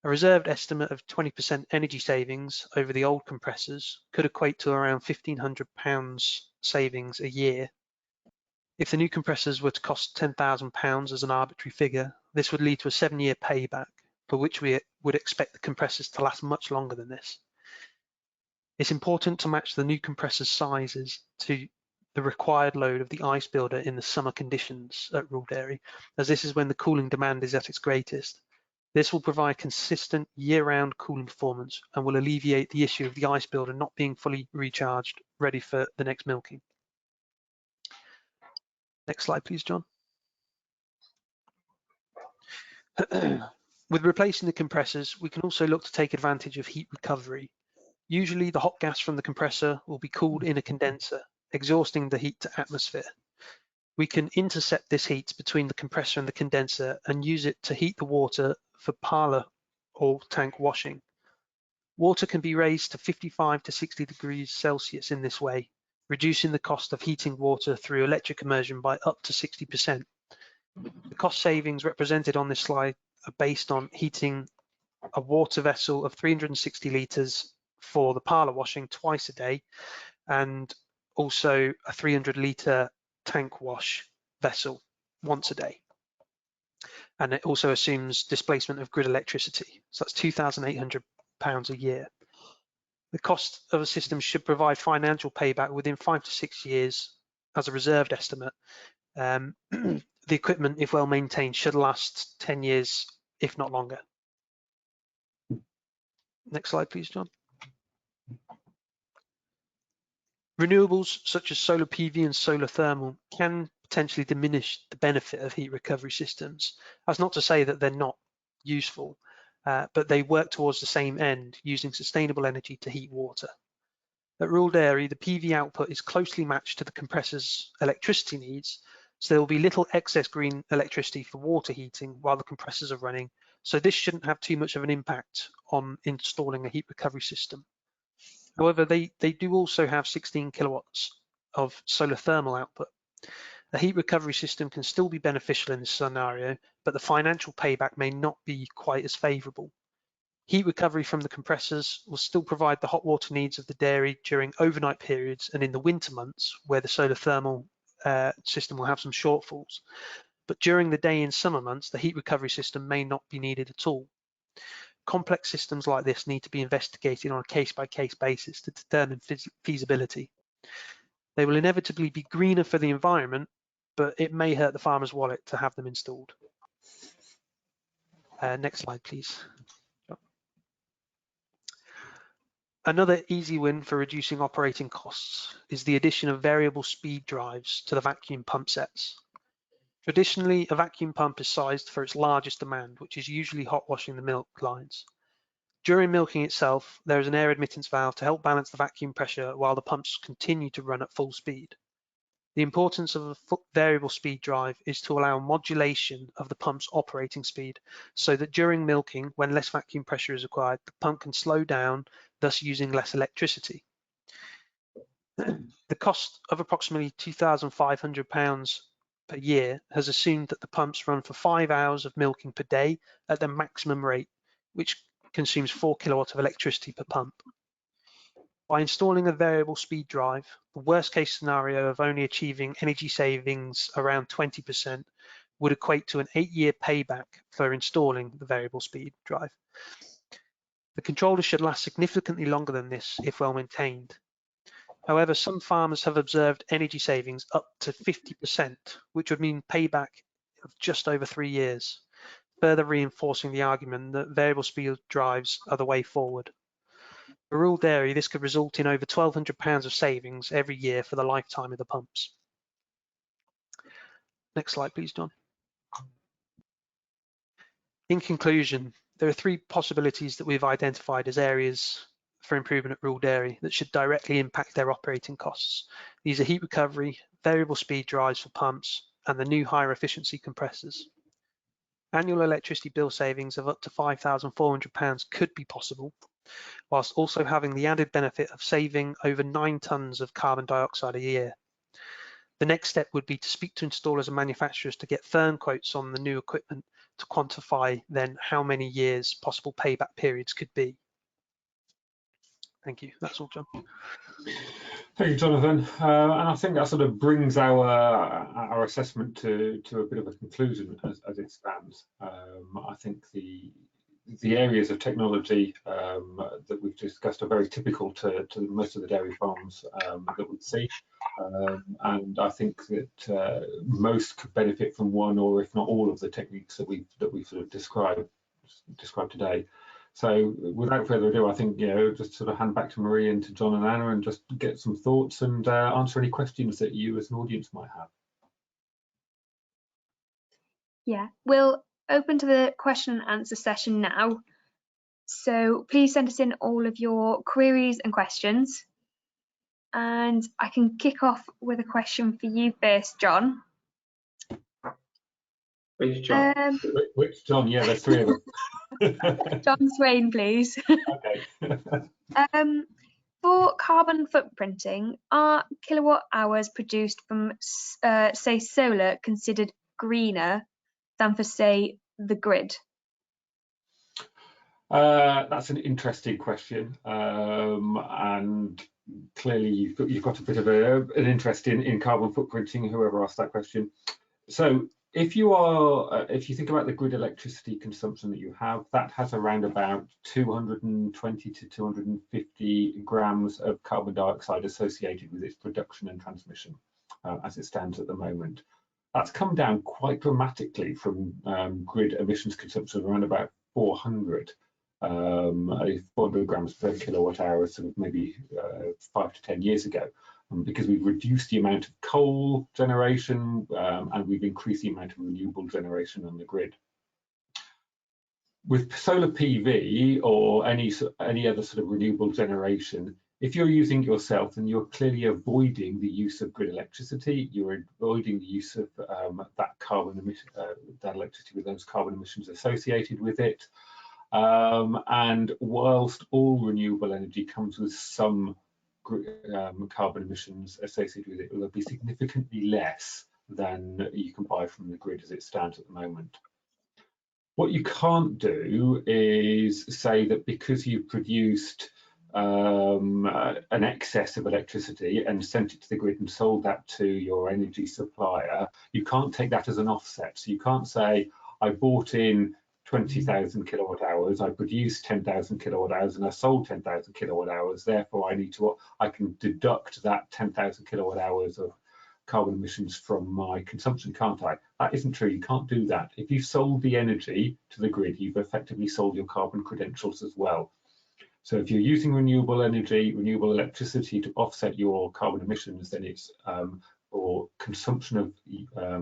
A reserved estimate of 20% energy savings over the old compressors could equate to around £1,500 savings a year. If the new compressors were to cost £10,000 as an arbitrary figure, this would lead to a 7-year payback, for which we would expect the compressors to last much longer than this. It's important to match the new compressor sizes to the required load of the ice builder in the summer conditions at Rhual Dairy, as this is when the cooling demand is at its greatest. This will provide consistent year-round cooling performance and will alleviate the issue of the ice builder not being fully recharged, ready for the next milking. Next slide, please, John. With replacing the compressors, we can also look to take advantage of heat recovery. Usually the hot gas from the compressor will be cooled in a condenser, exhausting the heat to atmosphere. We can intercept this heat between the compressor and the condenser and use it to heat the water for parlour or tank washing. Water can be raised to 55 to 60 degrees Celsius in this way, reducing the cost of heating water through electric immersion by up to 60%. The cost savings represented on this slide are based on heating a water vessel of 360 litres for the parlour washing twice a day, and also a 300 litre tank wash vessel once a day. And it also assumes displacement of grid electricity. So that's £2,800 a year. The cost of a system should provide financial payback within 5 to 6 years as a reserved estimate. The equipment, if well maintained, should last 10 years, if not longer. Next slide, please, John. Renewables such as solar PV and solar thermal can potentially diminish the benefit of heat recovery systems. That's not to say that they're not useful, but they work towards the same end, using sustainable energy to heat water. At Rhual Dairy, the PV output is closely matched to the compressor's electricity needs, so there will be little excess green electricity for water heating while the compressors are running, so this shouldn't have too much of an impact on installing a heat recovery system. However, they do also have 16 kilowatts of solar thermal output. A heat recovery system can still be beneficial in this scenario, but the financial payback may not be quite as favourable. Heat recovery from the compressors will still provide the hot water needs of the dairy during overnight periods and in the winter months where the solar thermal system will have some shortfalls. But during the day in summer months, the heat recovery system may not be needed at all. Complex systems like this need to be investigated on a case-by-case basis to determine feasibility. They will inevitably be greener for the environment, but it may hurt the farmer's wallet to have them installed. Next slide, please. Another easy win for reducing operating costs is the addition of variable speed drives to the vacuum pump sets. Traditionally, a vacuum pump is sized for its largest demand, which is usually hot washing the milk lines. During milking itself, there is an air admittance valve to help balance the vacuum pressure while the pumps continue to run at full speed. The importance of a variable speed drive is to allow modulation of the pump's operating speed so that during milking, when less vacuum pressure is required, the pump can slow down, thus using less electricity. The cost of approximately £2,500 per year has assumed that the pumps run for 5 hours of milking per day at the maximum rate, which consumes 4 kilowatts of electricity per pump. By installing a variable speed drive, the worst case scenario of only achieving energy savings around 20% would equate to an 8-year payback for installing the variable speed drive. The controller should last significantly longer than this if well maintained. However, some farmers have observed energy savings up to 50%, which would mean payback of just over 3 years, further reinforcing the argument that variable speed drives are the way forward. For Rhual Dairy, this could result in over £1,200 of savings every year for the lifetime of the pumps. Next slide, please, John. In conclusion, there are 3 possibilities that we've identified as areas for improvement at Rhual Dairy that should directly impact their operating costs. These are heat recovery, variable speed drives for pumps, and the new higher efficiency compressors. Annual electricity bill savings of up to £5,400 could be possible, whilst also having the added benefit of saving over 9 tonnes of carbon dioxide a year. The next step would be to speak to installers and manufacturers to get firm quotes on the new equipment to quantify then how many years possible payback periods could be. Thank you. That's all, John. Thank you, Jonathan. And I think that sort of brings our assessment to a bit of a conclusion as it stands. I think the the areas of technology that we've discussed are very typical to most of the dairy farms that we see. And I think that most could benefit from one, or if not all, of the techniques that we've sort of described today. So without further ado, I think, just sort of hand back to Marie and to John and Anna, and just get some thoughts and answer any questions that you as an audience might have. Yeah, we'll open to the question and answer session now. So please send us in all of your queries and questions. And I can kick off with a question for you first, John. Which John? Which John? Yeah, there's three of them. John Swain, please. Okay. For carbon footprinting, are kilowatt hours produced from, say, solar considered greener than for, say, the grid? That's an interesting question, and clearly you've got a bit of an interest in carbon footprinting, whoever asked that question. So if you think about the grid electricity consumption that you have, that has around about 220 to 250 grams of carbon dioxide associated with its production and transmission as it stands at the moment. That's come down quite dramatically from grid emissions consumption of around about 400 grams per kilowatt hour, sort of maybe 5 to 10 years ago. Because we've reduced the amount of coal generation and we've increased the amount of renewable generation on the grid. With solar PV or any other sort of renewable generation, if you're using it yourself, then you're clearly avoiding the use of grid electricity. You're avoiding the use of that electricity with those carbon emissions associated with it. And whilst all renewable energy comes with some carbon emissions associated with it, will be significantly less than you can buy from the grid as it stands at the moment. What you can't do is say that because you've produced an excess of electricity and sent it to the grid and sold that to your energy supplier, you can't take that as an offset. So you can't say, I bought in 20,000 kilowatt hours, I produced 10,000 kilowatt hours, and I sold 10,000 kilowatt hours. Therefore, I can deduct that 10,000 kilowatt hours of carbon emissions from my consumption, can't I? That isn't true. You can't do that. If you've sold the energy to the grid, you've effectively sold your carbon credentials as well. So if you're using renewable energy, renewable electricity to offset your carbon emissions, then it's or consumption of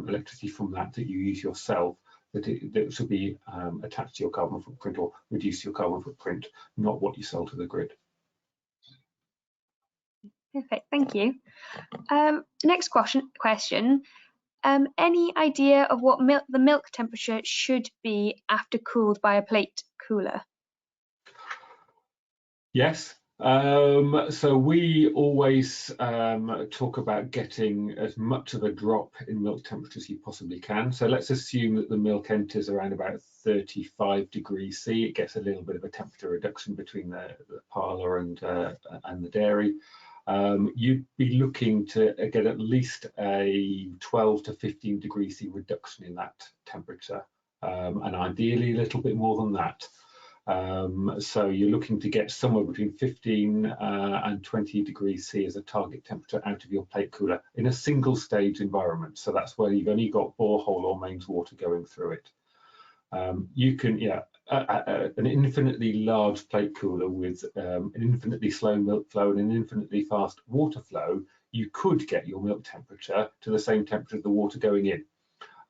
electricity from that you use yourself, that should be attached to your carbon footprint or reduce your carbon footprint, not what you sell to the grid. Perfect, thank you. Next question. Any idea of what the milk temperature should be after cooled by a plate cooler? Yes. So we always talk about getting as much of a drop in milk temperature as you possibly can. So let's assume that the milk enters around about 35 degrees C. It gets a little bit of a temperature reduction between the parlour and the dairy. You'd be looking to get at least a 12 to 15 degrees C reduction in that temperature, and ideally a little bit more than that. So you're looking to get somewhere between 15 and 20 degrees C as a target temperature out of your plate cooler in a single stage environment. So that's where you've only got borehole or mains water going through it. You can, an infinitely large plate cooler with an infinitely slow milk flow and an infinitely fast water flow, you could get your milk temperature to the same temperature as the water going in.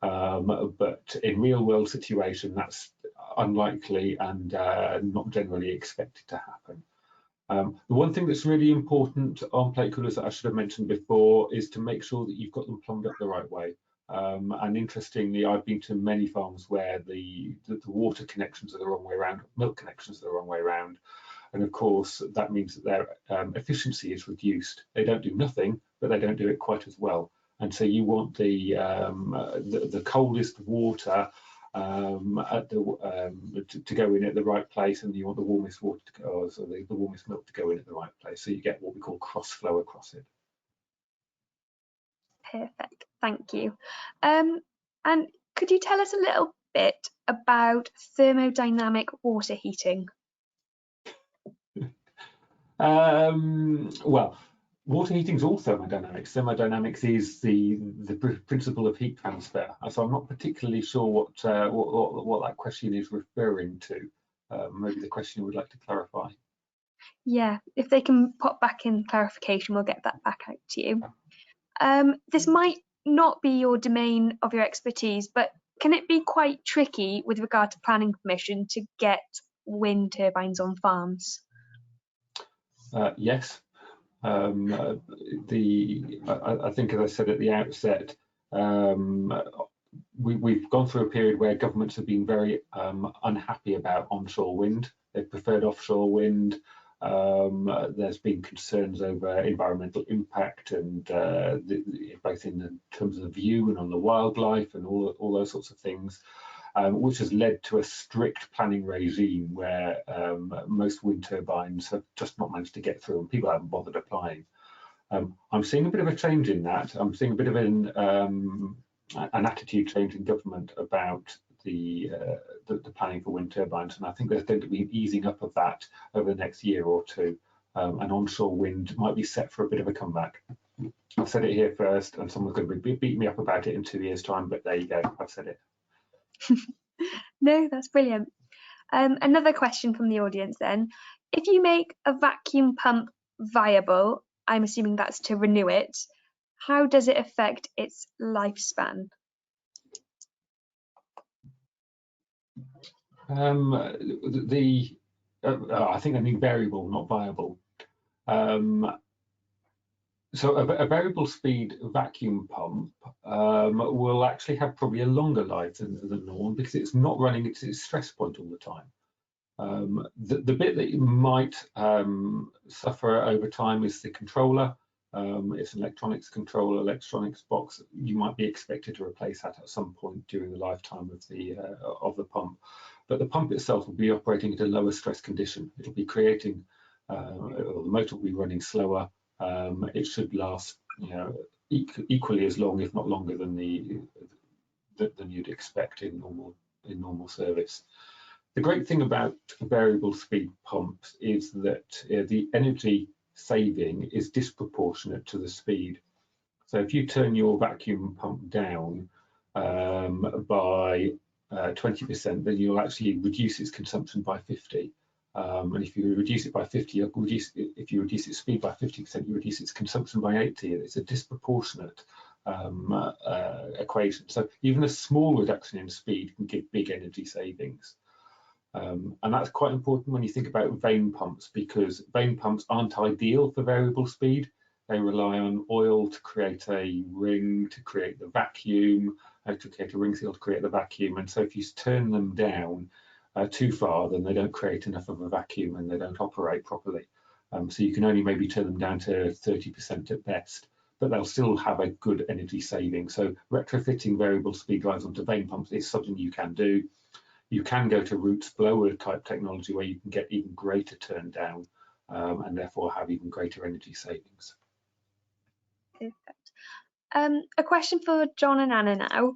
But in real world situation, that's unlikely and not generally expected to happen. The one thing that's really important on plate coolers that I should have mentioned before is to make sure that you've got them plumbed up the right way. And interestingly, I've been to many farms where the water connections are the wrong way around, milk connections are the wrong way around. And of course, that means that their efficiency is reduced. They don't do nothing, but they don't do it quite as well. And so you want the coldest water to go in at the right place, and you want the warmest water to go, so the warmest milk to go in at the right place. So you get what we call cross flow across it. Perfect, thank you. And could you tell us a little bit about thermodynamic water heating? Well, water heating is all thermodynamics. Thermodynamics is the principle of heat transfer. So I'm not particularly sure what that question is referring to. Maybe the question would like to clarify. Yeah, if they can pop back in clarification, we'll get that back out to you. This might not be your domain of your expertise, but can it be quite tricky with regard to planning permission to get wind turbines on farms? Yes. I think, as I said at the outset, we've gone through a period where governments have been very unhappy about onshore wind. They've preferred offshore wind. There's been concerns over environmental impact and both in terms of the view and on the wildlife and all those sorts of things, which has led to a strict planning regime where most wind turbines have just not managed to get through and people haven't bothered applying. I'm seeing a bit of a change in that. I'm seeing a bit of an attitude change in government about the planning for wind turbines, and I think there's going to be an easing up of that over the next year or two, and onshore wind might be set for a bit of a comeback. I said it here first, and someone's going to beat me up about it in 2 years' time, but there you go, I've said it. No, that's brilliant. Another question from the audience then. If you make a vacuum pump viable, I'm assuming that's to renew it, how does it affect its lifespan? I think I mean variable, not viable. So a variable speed vacuum pump will actually have probably a longer life than normal because it's not running its stress point all the time. The bit that you might suffer over time is the controller. It's an electronics controller, electronics box. You might be expected to replace that at some point during the lifetime of the pump. But the pump itself will be operating at a lower stress condition. It'll be creating, the motor will be running slower. It should last, equally as long, if not longer, than you'd expect in normal service. The great thing about variable speed pumps is that the energy saving is disproportionate to the speed. So if you turn your vacuum pump down by 20%, then you'll actually reduce its consumption by 50. And if you reduce it by 50, if you reduce its speed by 50%, you reduce its consumption by 80. It's a disproportionate equation. So even a small reduction in speed can give big energy savings. And that's quite important when you think about vane pumps, because vane pumps aren't ideal for variable speed. They rely on oil to create a ring, to create the vacuum, to create a ring seal to create the vacuum. And so if you turn them down too far, then they don't create enough of a vacuum and they don't operate properly. So you can only maybe turn them down to 30% at best, but they'll still have a good energy saving. So retrofitting variable speed drives onto vane pumps is something you can do. You can go to roots blower type technology where you can get even greater turn down and therefore have even greater energy savings. Perfect. A question for John and Anna now.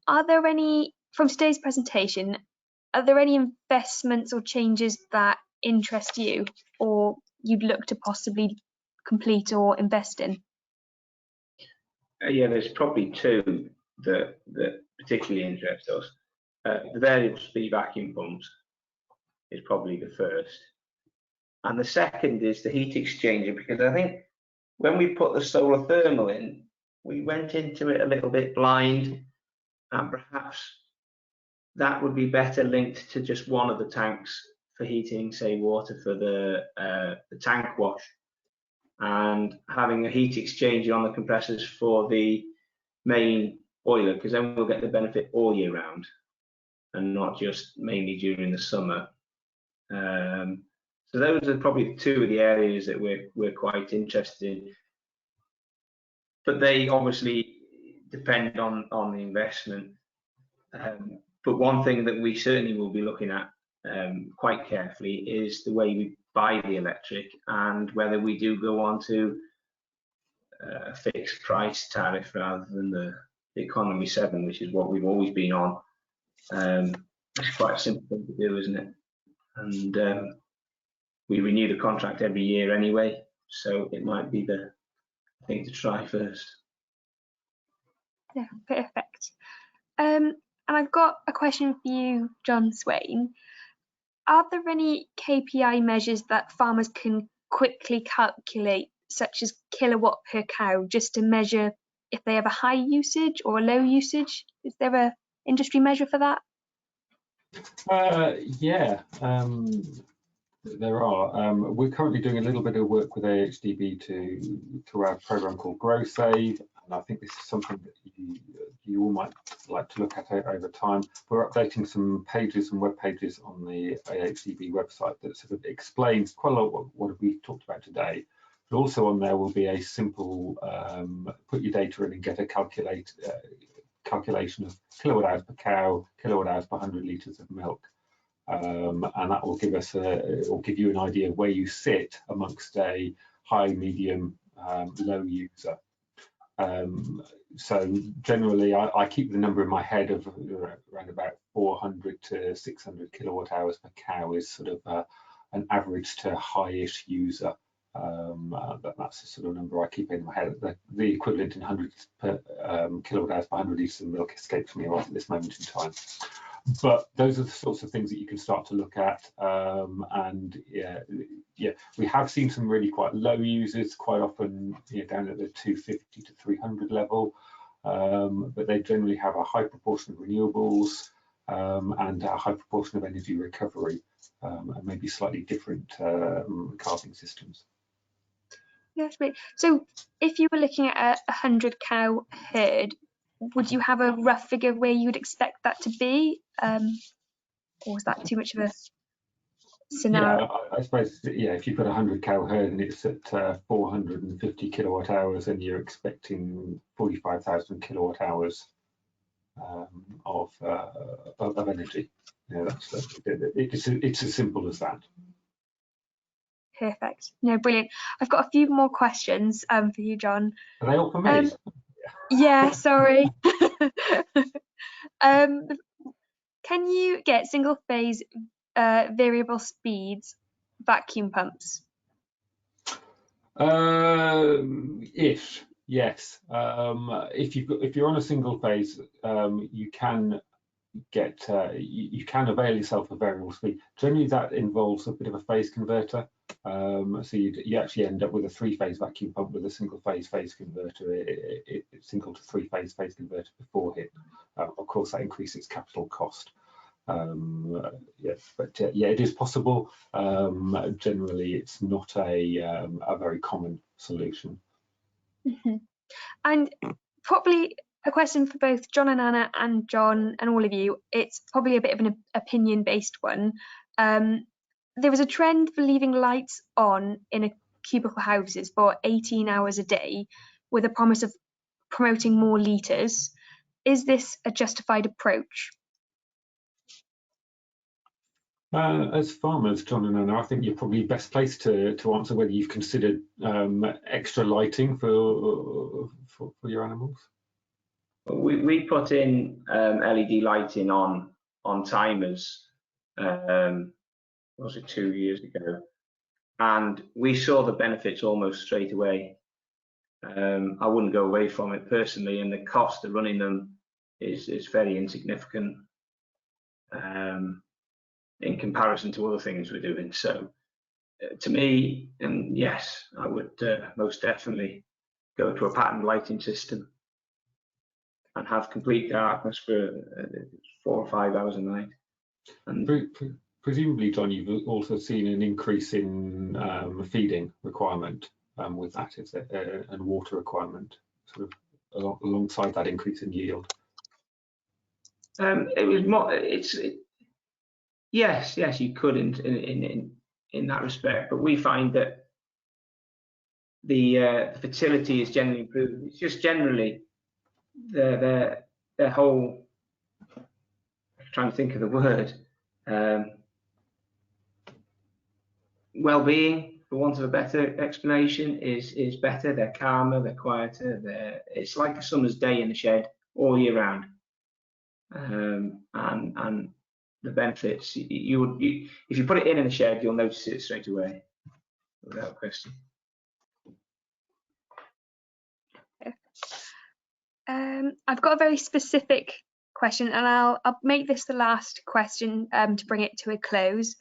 Are there any, from today's presentation, are there any investments or changes that interest you or you'd look to possibly complete or invest in? Yeah, there's probably two that particularly interest us. The variable speed vacuum pumps is probably the first. And the second is the heat exchanger, because I think when we put the solar thermal in, we went into it a little bit blind, and perhaps that would be better linked to just one of the tanks for heating, say, water for the tank wash, and having a heat exchanger on the compressors for the main boiler, because then we'll get the benefit all year round and not just mainly during the summer. So those are probably two of the areas that we're quite interested in, but they obviously depend on the investment. But one thing that we certainly will be looking at quite carefully is the way we buy the electric and whether we do go on to a fixed price tariff rather than the economy 7, which is what we've always been on. It's quite a simple thing to do, isn't it? And we renew the contract every year anyway, so it might be the thing to try first. Yeah, perfect. And I've got a question for you, John Swain. Are there any KPI measures that farmers can quickly calculate, such as kilowatt per cow, just to measure if they have a high usage or a low usage? Is there an industry measure for that? Yeah, there are. We're currently doing a little bit of work with AHDB through our program called GrowSave, and I think this is something that you all might like to look at over time. We're updating some pages and web pages on the AHDB website that sort of explains quite a lot of what we talked about today. But also on there will be a simple put your data in and get a calculation of kilowatt hours per cow, kilowatt hours per 100 litres of milk. And that will give us or give you an idea of where you sit amongst a high, medium, low user. So generally, I keep the number in my head of around about 400 to 600 kilowatt hours per cow is sort of an average to high-ish user. That's the sort of number I keep in my head. The equivalent in hundreds per kilowatt hours per 100 litres of milk escapes me right at this moment in time. But those are the sorts of things that you can start to look at, and yeah, we have seen some really quite low users, quite often down at the 250 to 300 level, but they generally have a high proportion of renewables and a high proportion of energy recovery, and maybe slightly different calving systems. Yes, great. So if you were looking at a 100 cow herd, would you have a rough figure of where you would expect that to be? Or is that too much of a scenario? Yeah, I suppose, yeah, if you've got a 100 cow herd and it's at 450 kilowatt hours and you're expecting 45,000 kilowatt hours of energy, it's as simple as that. Perfect. No, brilliant. I've got a few more questions for you, John. Are they all for me? Yeah, sorry. Can you get single phase variable speeds vacuum pumps? Ish, yes. If you're on a single phase, you can get you can avail yourself of variable speed. Generally, that involves a bit of a phase converter. So you actually end up with a three-phase vacuum pump with a single phase converter. It's single to three-phase converter before hit. Of course, that increases capital cost. Yes, but yeah, it is possible. Generally, it's not a very common solution. Mm-hmm. And probably a question for both John and Anna and John and all of you. It's probably a bit of an opinion-based one. There is a trend for leaving lights on in cubicle houses for 18 hours a day with a promise of promoting more litres. Is this a justified approach? As farmers, John and Anna, I think you're probably best placed to answer whether you've considered extra lighting for your animals. We put in LED lighting on timers. Was it 2 years ago? And we saw the benefits almost straight away. I wouldn't go away from it personally, and the cost of running them is very insignificant in comparison to other things we're doing. So to me, and yes, I would most definitely go to a patterned lighting system and have complete darkness for 4 or 5 hours a night. And presumably, John, you've also seen an increase in feeding requirement with that, and water requirement, sort of alongside that increase in yield. It was more. Yes, you could in that respect, but we find that the fertility is generally improved. It's just generally their whole. I'm trying to think of the word. Well-being, for want of a better explanation, is better. They're calmer, they're quieter. It's like a summer's day in the shed all year round. and the benefits. If you put it in a shed, you'll notice it straight away, without question. I've got a very specific question, and I'll make this the last question to bring it to a close.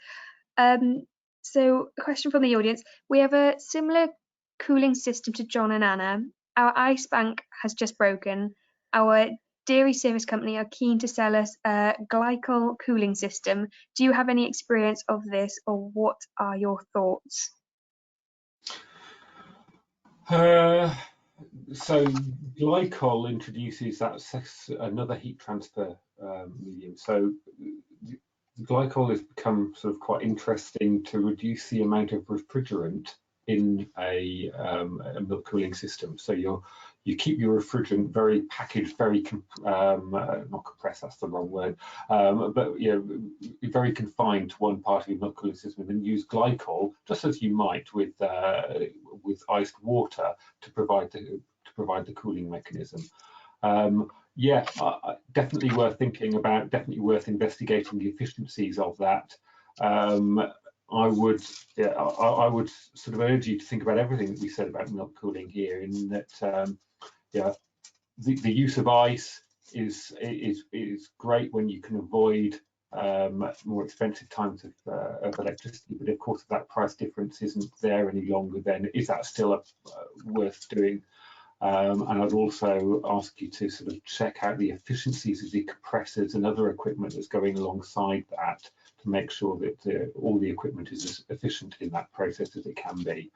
So a question from the audience. We have a similar cooling system to John and Anna. Our ice bank has just broken. Our dairy service company are keen to sell us a glycol cooling system. Do you have any experience of this, or what are your thoughts? So glycol introduces another heat transfer medium. So glycol has become sort of quite interesting to reduce the amount of refrigerant in a milk cooling system. So you keep your refrigerant very packaged, very not compressed, that's the wrong word, but very confined to one part of your milk cooling system, and use glycol just as you might with iced water to provide the cooling mechanism. Definitely worth thinking about, definitely worth investigating the efficiencies of that. I would sort of urge you to think about everything that we said about milk cooling here, in that the use of ice is great when you can avoid more expensive times of electricity, but of course if that price difference isn't there any longer, then is that still worth doing? And I'd also ask you to sort of check out the efficiencies of the compressors and other equipment that's going alongside that, to make sure that all the equipment is as efficient in that process as it can be.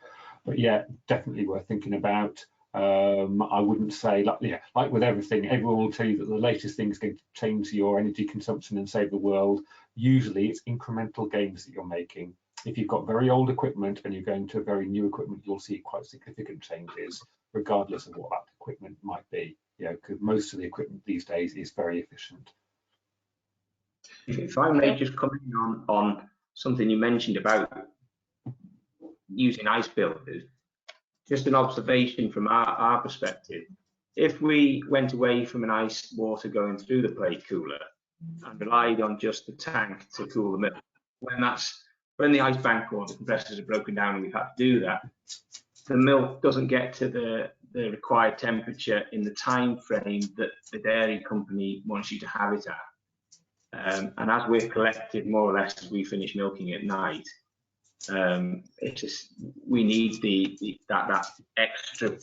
But yeah, definitely worth thinking about. I wouldn't say, like with everything, everyone will tell you that the latest thing is going to change your energy consumption and save the world. Usually it's incremental gains that you're making. If you've got very old equipment and you're going to very new equipment, you'll see quite significant changes, regardless of what that equipment might be. Because most of the equipment these days is very efficient. If I may just comment on something you mentioned about using ice builders, just an observation from our perspective. If we went away from an ice water going through the plate cooler and relied on just the tank to cool the milk, when the ice bank or the compressors are broken down and we've had to do that, the milk doesn't get to the required temperature in the time frame that the dairy company wants you to have it at. And as we're collected more or less as we finish milking at night, it's just, we need that extra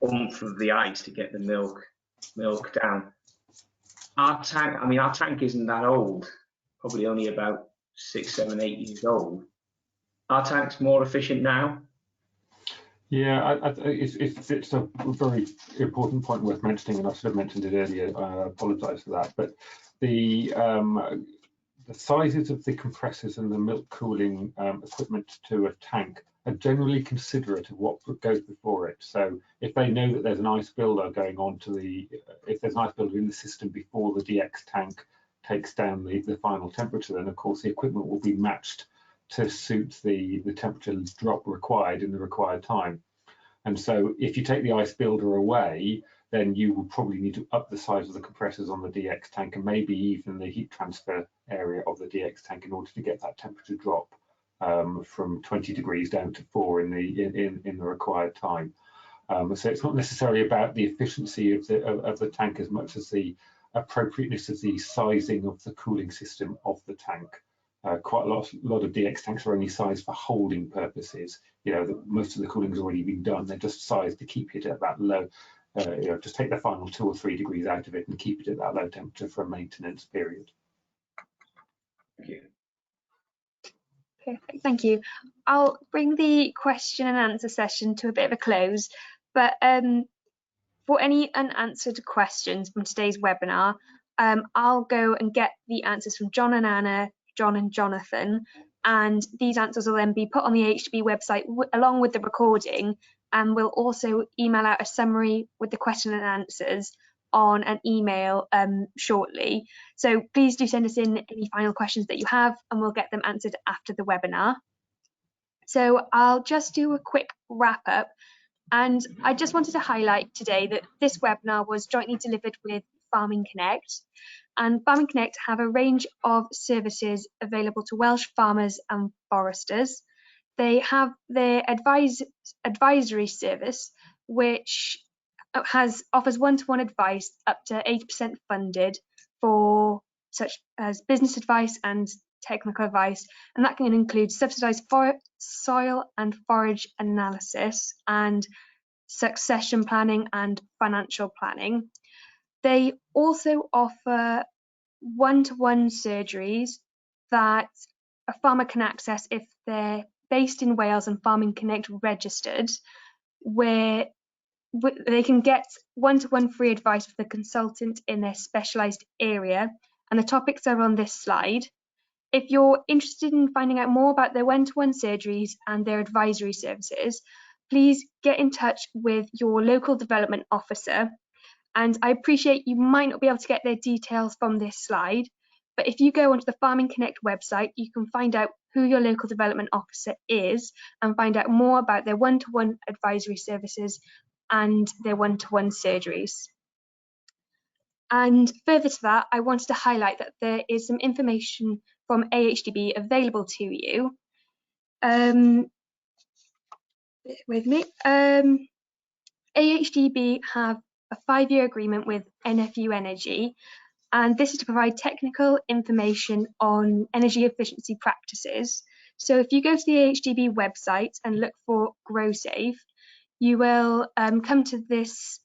oomph of the ice to get the milk down. Our tank isn't that old, probably only about 6, 7, 8 years old. Our tank's more efficient now. Yeah, it's a very important point worth mentioning, and I should have mentioned it earlier. I apologise for that, but the sizes of the compressors and the milk cooling equipment to a tank are generally considerate of what goes before it. So if they know that there's an ice builder going on if there's an ice builder in the system before the DX tank takes down the final temperature, then of course the equipment will be matched to suit the temperature drop required in the required time. And so if you take the ice builder away, then you will probably need to up the size of the compressors on the DX tank, and maybe even the heat transfer area of the DX tank, in order to get that temperature drop from 20 degrees down to 4 in the required time. So it's not necessarily about the efficiency of the tank as much as the appropriateness of the sizing of the cooling system of the tank. Quite a lot of DX tanks are only sized for holding purposes. Most of the cooling's already been done. They're just sized to keep it at that low. Just take the final 2 or 3 degrees out of it and keep it at that low temperature for a maintenance period. Thank you. Perfect, thank you. I'll bring the question and answer session to a bit of a close, but for any unanswered questions from today's webinar, I'll go and get the answers from John and Anna, John and Jonathan, and these answers will then be put on the AHDB website along with the recording, and we'll also email out a summary with the question and answers on an email shortly. So please do send us in any final questions that you have, and we'll get them answered after the webinar. So I'll just do a quick wrap up, and I just wanted to highlight today that this webinar was jointly delivered with Farming Connect. And Farming Connect have a range of services available to Welsh farmers and foresters. They have their advisory service, which offers one-to-one advice up to 80% funded for such as business advice and technical advice, and that can include subsidised soil and forage analysis and succession planning and financial planning. They also offer one-to-one surgeries that a farmer can access if they're based in Wales and Farming Connect registered, where they can get one-to-one free advice with a consultant in their specialised area, and the topics are on this slide. If you're interested in finding out more about their one-to-one surgeries and their advisory services, please get in touch with your local development officer. And I appreciate you might not be able to get their details from this slide, but if you go onto the Farming Connect website, you can find out who your local development officer is and find out more about their one-to-one advisory services and their one-to-one surgeries. And further to that, I wanted to highlight that there is some information from AHDB available to you. With me, AHDB have a 5-year agreement with NFU Energy, and this is to provide technical information on energy efficiency practices. So if you go to the AHDB website and look for GrowSave, you will come to this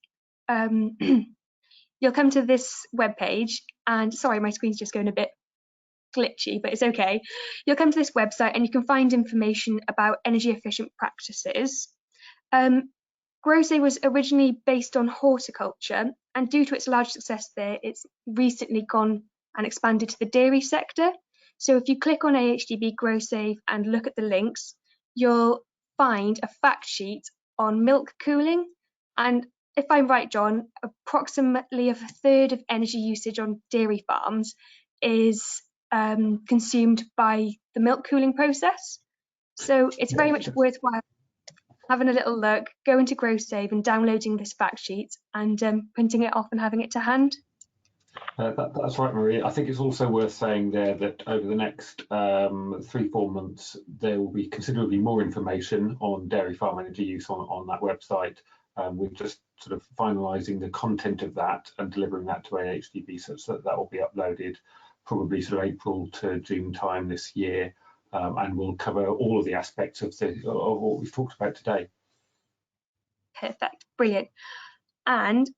you'll come to this webpage, and sorry, my screen's just going a bit glitchy, but it's okay. You'll come to this website and you can find information about energy efficient practices. GrowSave was originally based on horticulture, and due to its large success there, it's recently gone and expanded to the dairy sector. So if you click on AHDB GrowSave and look at the links, you'll find a fact sheet on milk cooling. And if I'm right, John, approximately a third of energy usage on dairy farms is consumed by the milk cooling process. So it's very much worthwhile having a little look, going to GrowSave and downloading this fact sheet and printing it off and having it to hand. That's right, Marie. I think it's also worth saying there that over the next 3-4 months, there will be considerably more information on dairy farm energy use on that website. We're just sort of finalising the content of that and delivering that to AHDB, such that that will be uploaded probably sort of April to June time this year, and we'll cover all of the aspects of what we've talked about today. Perfect, brilliant. And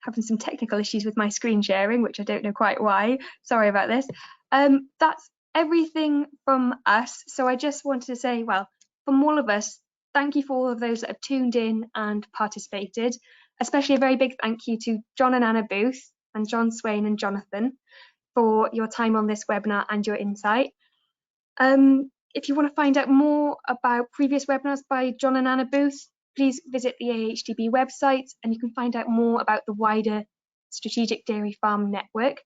having some technical issues with my screen sharing, which I don't know quite why. Sorry about this. That's everything from us. So I just wanted to say, well, from all of us, thank you for all of those that have tuned in and participated. Especially a very big thank you to John and Anna Booth and John Swain and Jonathan for your time on this webinar and your insight. If you want to find out more about previous webinars by John and Anna Booth, please visit the AHDB website and you can find out more about the wider Strategic Dairy Farm Network.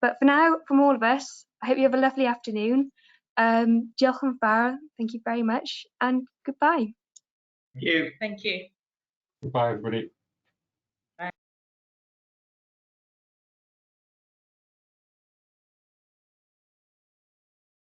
But for now, from all of us, I hope you have a lovely afternoon. Diolch yn fawr, thank you very much, and goodbye. Thank you. Thank you. Goodbye, everybody.